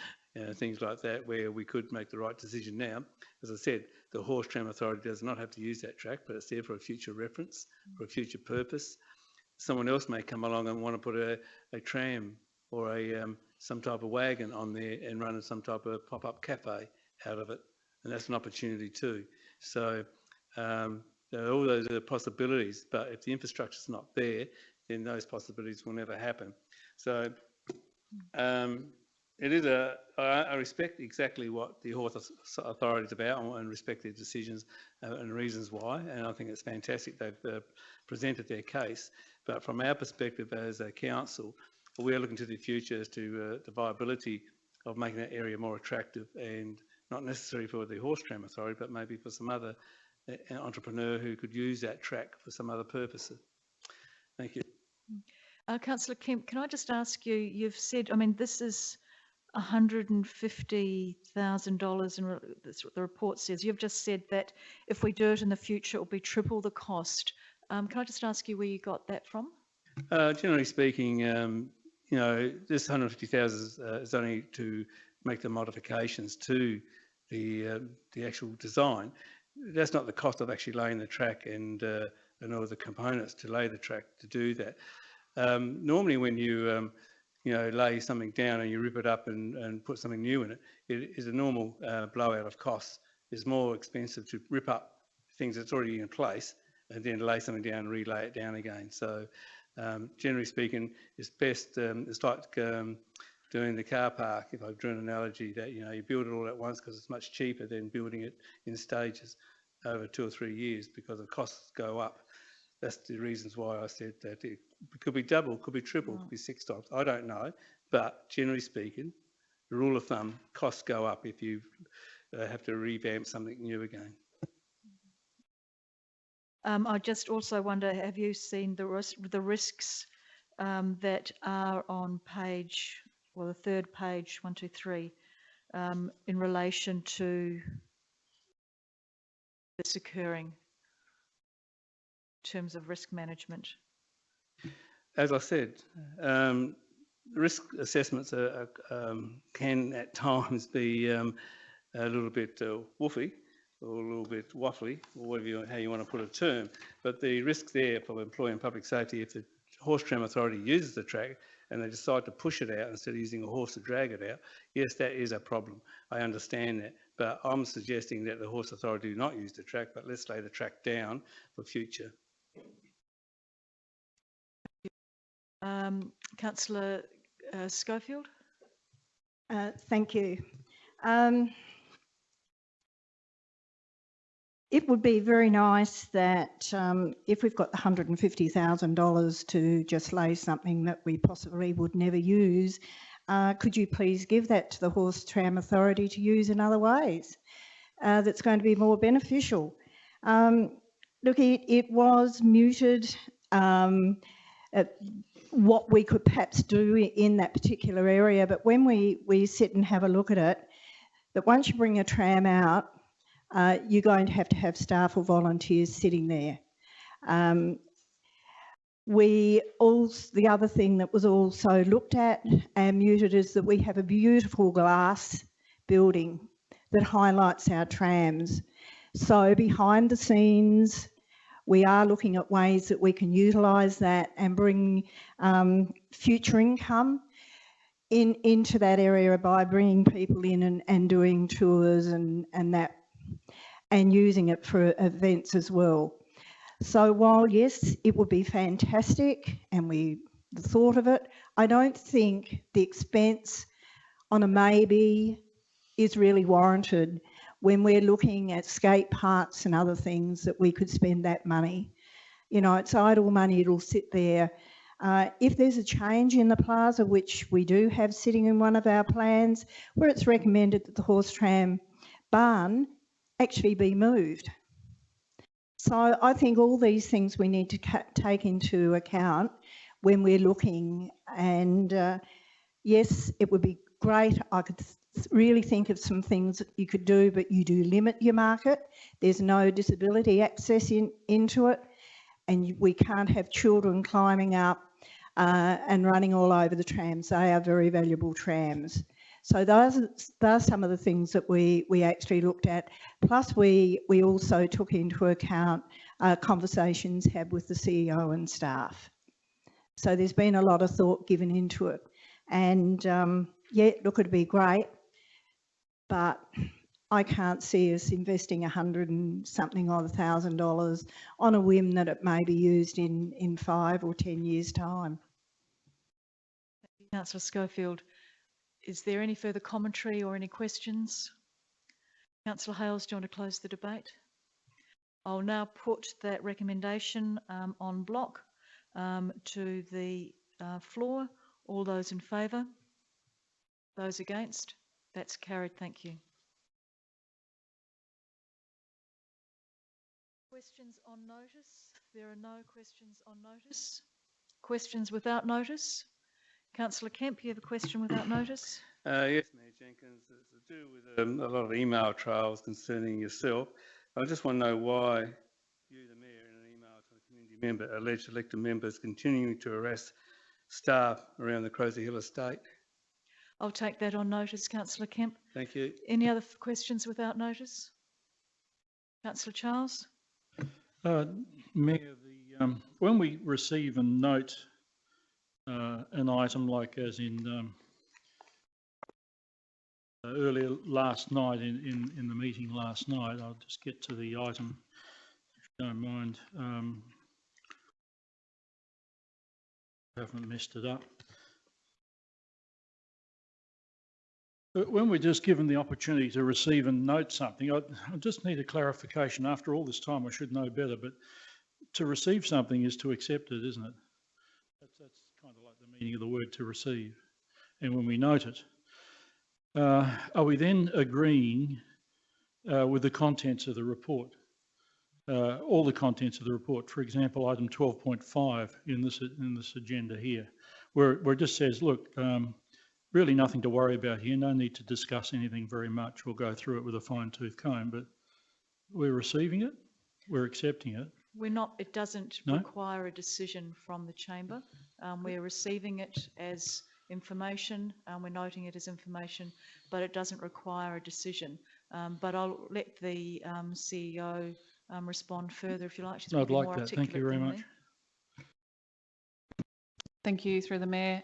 things like that, where we could make the right decision now. As I said, the Horse Tram Authority does not have to use that track, but it's there for a future reference, for a future purpose. Someone else may come along and want to put a tram or some type of wagon on there and run some type of pop-up cafe out of it, and that's an opportunity too. So all those are possibilities, but if the infrastructure's not there, then those possibilities will never happen. So it is I respect exactly what the Horse Authority is about and respect their decisions and reasons why, and I think it's fantastic they've presented their case. But from our perspective as a council, we are looking to the future as to the viability of making that area more attractive, and not necessarily for the Horse Tram Authority, but maybe for some other entrepreneur who could use that track for some other purposes. Thank you. Councillor Kemp, can I just ask you, you've said, I mean, this is $150,000, and that's what the report says. You've just said that if we do it in the future, it will be triple the cost. Can I just ask you where you got that from? Generally speaking, this 150,000 is only to make the modifications to the actual design. That's not the cost of actually laying the track and all the components to lay the track to do that. Normally, when you lay something down and you rip it up and put something new in it, it is a normal blowout of costs. It's more expensive to rip up things that's already in place and then lay something down and relay it down again. So generally speaking, it's best, it's like doing the car park, if I drew an analogy, that you build it all at once because it's much cheaper than building it in stages over 2 or 3 years because the costs go up. That's the reasons why I said that it could be double, could be triple, could be 6 times. I don't know, but generally speaking, the rule of thumb, costs go up if you have to revamp something new again. I just also wonder, have you seen the risks that are on page, well, the third page, 1, 2, 3, in relation to this occurring in terms of risk management? As I said, risk assessments can at times be a little bit woofy or a little bit waffly, or whatever how you want to put a term. But the risk there for employee and public safety, if the Horse Tram Authority uses the track and they decide to push it out instead of using a horse to drag it out, yes, that is a problem. I understand that. But I'm suggesting that the Horse Authority do not use the track, but let's lay the track down for future. Councillor Schofield? Thank you. It would be very nice that if we've got the $150,000 to just lay something that we possibly would never use, could you please give that to the Horse Tram Authority to use in other ways that's going to be more beneficial? Look, it was muted at what we could perhaps do in that particular area, but when we sit and have a look at it, that once you bring a tram out, you're going to have staff or volunteers sitting there. The other thing that was also looked at and muted is that we have a beautiful glass building that highlights our trams. So behind the scenes, we are looking at ways that we can utilise that and bring future income into that area by bringing people in and doing tours and that, and using it for events as well. So while yes, it would be fantastic and the thought of it, I don't think the expense on a maybe is really warranted when we're looking at skate parks and other things that we could spend that money. It's idle money, it'll sit there. If there's a change in the plaza, which we do have sitting in one of our plans, where it's recommended that the horse tram barn actually be moved. So I think all these things we need to take into account when we're looking, and yes, it would be great. I could really think of some things that you could do, but you do limit your market. There's no disability access into it, and we can't have children climbing up and running all over the trams. They are very valuable trams. So those are some of the things that we actually looked at. Plus we also took into account conversations had with the CEO and staff. So there's been a lot of thought given into it. And yeah, look, it'd be great, but I can't see us investing $100 and something odd $1,000 on a whim that it may be used in 5 or 10 years' time. Thank you, Councillor Schofield. Is there any further commentary or any questions? Councillor Hales, do you want to close the debate? I'll now put that recommendation en bloc to the floor. All those in favour? Those against? That's carried. Thank you. Questions on notice? There are no questions on notice. Questions without notice? Councillor Kemp, you have a question without notice? Yes, Mayor Jenkins, it's to do with a lot of email trails concerning yourself. I just want to know why you, the Mayor, in an email to a community member, alleged elected members continuing to harass staff around the Crozey Hill estate. I'll take that on notice, Councillor Kemp. Thank you. Any other questions without notice? Councillor Charles? Mayor, when we receive a note, an item like as in earlier last night in the meeting last night, I'll just get to the item don't mind. Haven't messed it up. But when we're just given the opportunity to receive and note something, I just need a clarification. After all this time, I should know better, but to receive something is to accept it, isn't it? That's kind of like the meaning of the word to receive. And when we note it, are we then agreeing with the contents of the report? All the contents of the report, for example, item 12.5 in this agenda here, where it just says, look, really nothing to worry about here, no need to discuss anything very much. We'll go through it with a fine-tooth comb, but we're receiving it, we're accepting it. We're not, it doesn't require a decision from the chamber. We're receiving it as information, we're noting it as information, but it doesn't require a decision. But I'll let the CEO respond further if you like. She's I'd probably like more that. Thank you very articulate much. than me. Thank you, through the Mayor.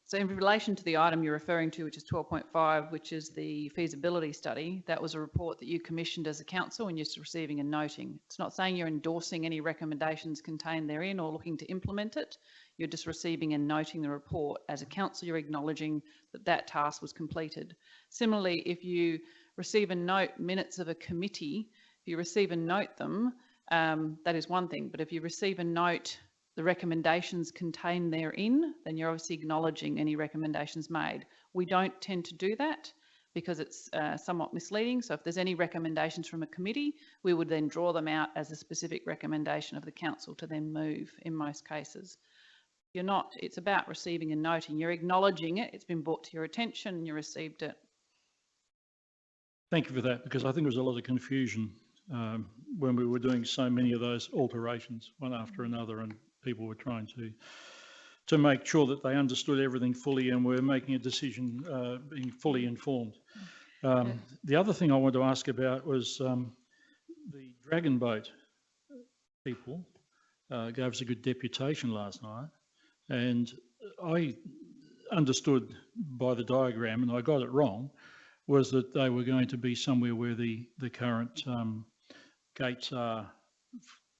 So in relation to the item you're referring to, which is 12.5, which is the feasibility study, that was a report that you commissioned as a council and you're just receiving and noting. It's not saying you're endorsing any recommendations contained therein or looking to implement it. You're just receiving and noting the report. As a council, you're acknowledging that that task was completed. Similarly, if you receive and note minutes of a committee, if you receive and note them, that is one thing. But if you receive and note the recommendations contained therein, then you're obviously acknowledging any recommendations made. We don't tend to do that because it's somewhat misleading. So if there's any recommendations from a committee, we would then draw them out as a specific recommendation of the council to then move in most cases. You're not, it's about receiving and noting. You're acknowledging it, it's been brought to your attention and you received it. Thank you for that, because I think there was a lot of confusion when we were doing so many of those alterations, one after another, and people were trying to make sure that they understood everything fully and were making a decision being fully informed. The other thing I wanted to ask about was the Dragon Boat people gave us a good deputation last night, and I understood by the diagram, and I got it wrong, was that they were going to be somewhere where the current gates are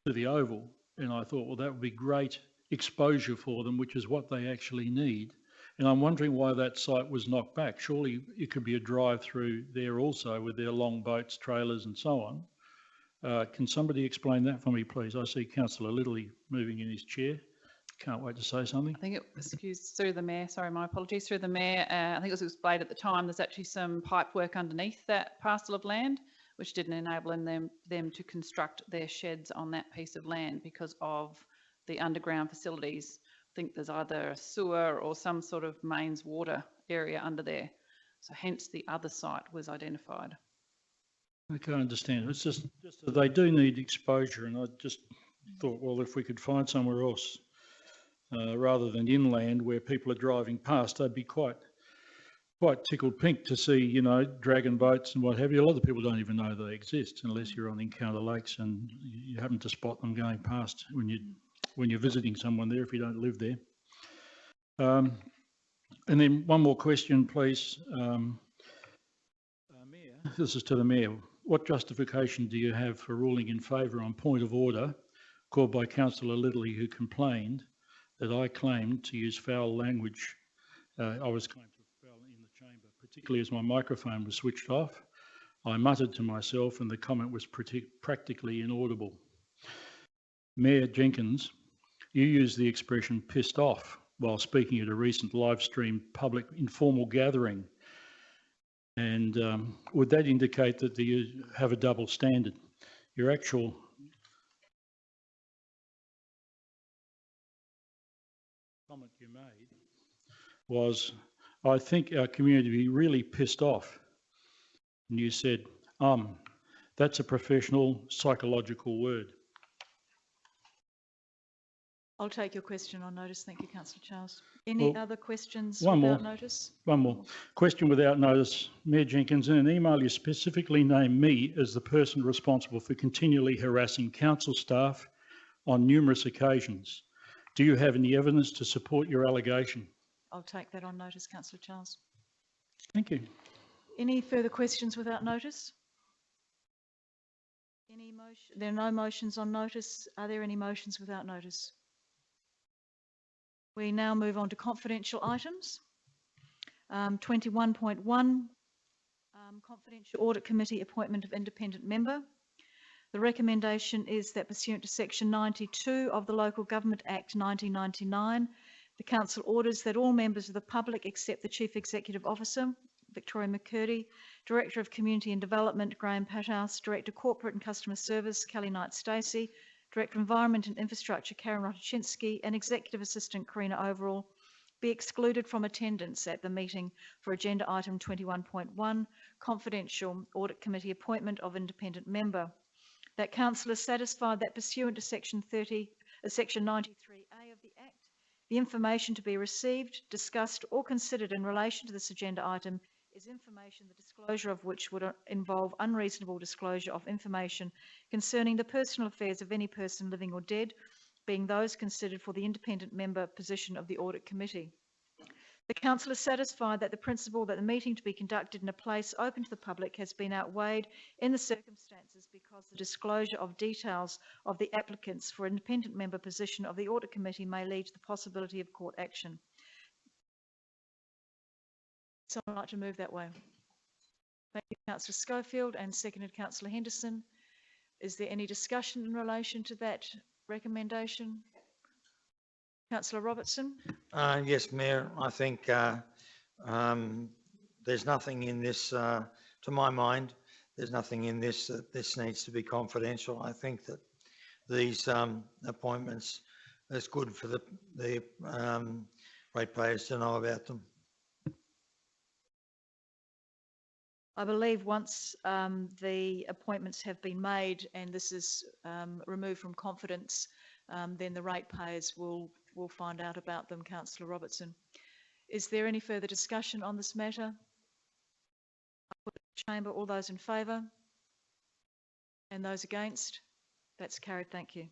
to the oval. And I thought, well, that would be great exposure for them, which is what they actually need. And I'm wondering why that site was knocked back. Surely it could be a drive through there also with their long boats, trailers and so on. Can somebody explain that for me, please? I see Councillor Littley moving in his chair. Can't wait to say something. I think it was, excuse, through the Mayor, sorry, my apologies, through the Mayor, I think it was explained at the time, there's actually some pipe work underneath that parcel of land, which didn't enable them to construct their sheds on that piece of land because of the underground facilities. I think there's either a sewer or some sort of mains water area under there. So hence the other site was identified. I can't understand. It's just that they do need exposure, and I just thought, well, if we could find somewhere else rather than inland where people are driving past, they'd be quite tickled pink to see, you know, dragon boats and what have you. A lot of people don't even know they exist unless you're on Encounter Lakes and you happen to spot them going past when you're visiting someone there if you don't live there. And then one more question, please. Mayor, this is to the Mayor. What justification do you have for ruling in favour on point of order called by Councillor Littley, who complained that I claimed to use foul language? I was claimed to foul in the chamber, particularly as my microphone was switched off. I muttered to myself and the comment was practically inaudible. Mayor Jenkins, you used the expression pissed off while speaking at a recent live stream public informal gathering. And would that indicate that you have a double standard? Your actual comment you made was, I think our community would be really pissed off. And you said, that's a professional psychological word. I'll take your question on notice. Thank you, Councillor Charles. Any other questions One without more. notice? One more. Question without notice. Mayor Jenkins, in an email you specifically named me as the person responsible for continually harassing council staff on numerous occasions. Do you have any evidence to support your allegation? I'll take that on notice, Councillor Charles. Thank you. Any further questions without notice? Any motion? There are no motions on notice. Are there any motions without notice? We now move on to confidential items. 21.1, confidential audit committee appointment of independent member. The recommendation is that pursuant to section 92 of the Local Government Act 1999, the council orders that all members of the public except the Chief Executive Officer, Victoria McCurdy, Director of Community and Development, Graham Pathouse, Director Corporate and Customer Service, Kelly Knight-Stacey, Director Environment and Infrastructure, Karen Rotochinsky, and Executive Assistant, Karina Overall, be excluded from attendance at the meeting for agenda item 21.1, confidential audit committee appointment of independent member. That council is satisfied that pursuant to section 93A of the Act, the information to be received, discussed or considered in relation to this agenda item is information the disclosure of which would involve unreasonable disclosure of information concerning the personal affairs of any person living or dead, being those considered for the independent member position of the audit committee. The council is satisfied that the principle that the meeting to be conducted in a place open to the public has been outweighed in the circumstances because the disclosure of details of the applicants for independent member position of the audit committee may lead to the possibility of court action. Someone like to move that way? Thank you, Councillor Schofield, and seconded Councillor Henderson. Is there any discussion in relation to that recommendation? Councillor Robertson? Yes, Mayor, I think there's nothing in this, to my mind, there's nothing in this that this needs to be confidential. I think that these appointments, it's good for the ratepayers to know about them. I believe once the appointments have been made and this is removed from confidence, then the ratepayers will find out about them, Councillor Robertson. Is there any further discussion on this matter? I put it to the chamber. All those in favour? And those against? That's carried. Thank you.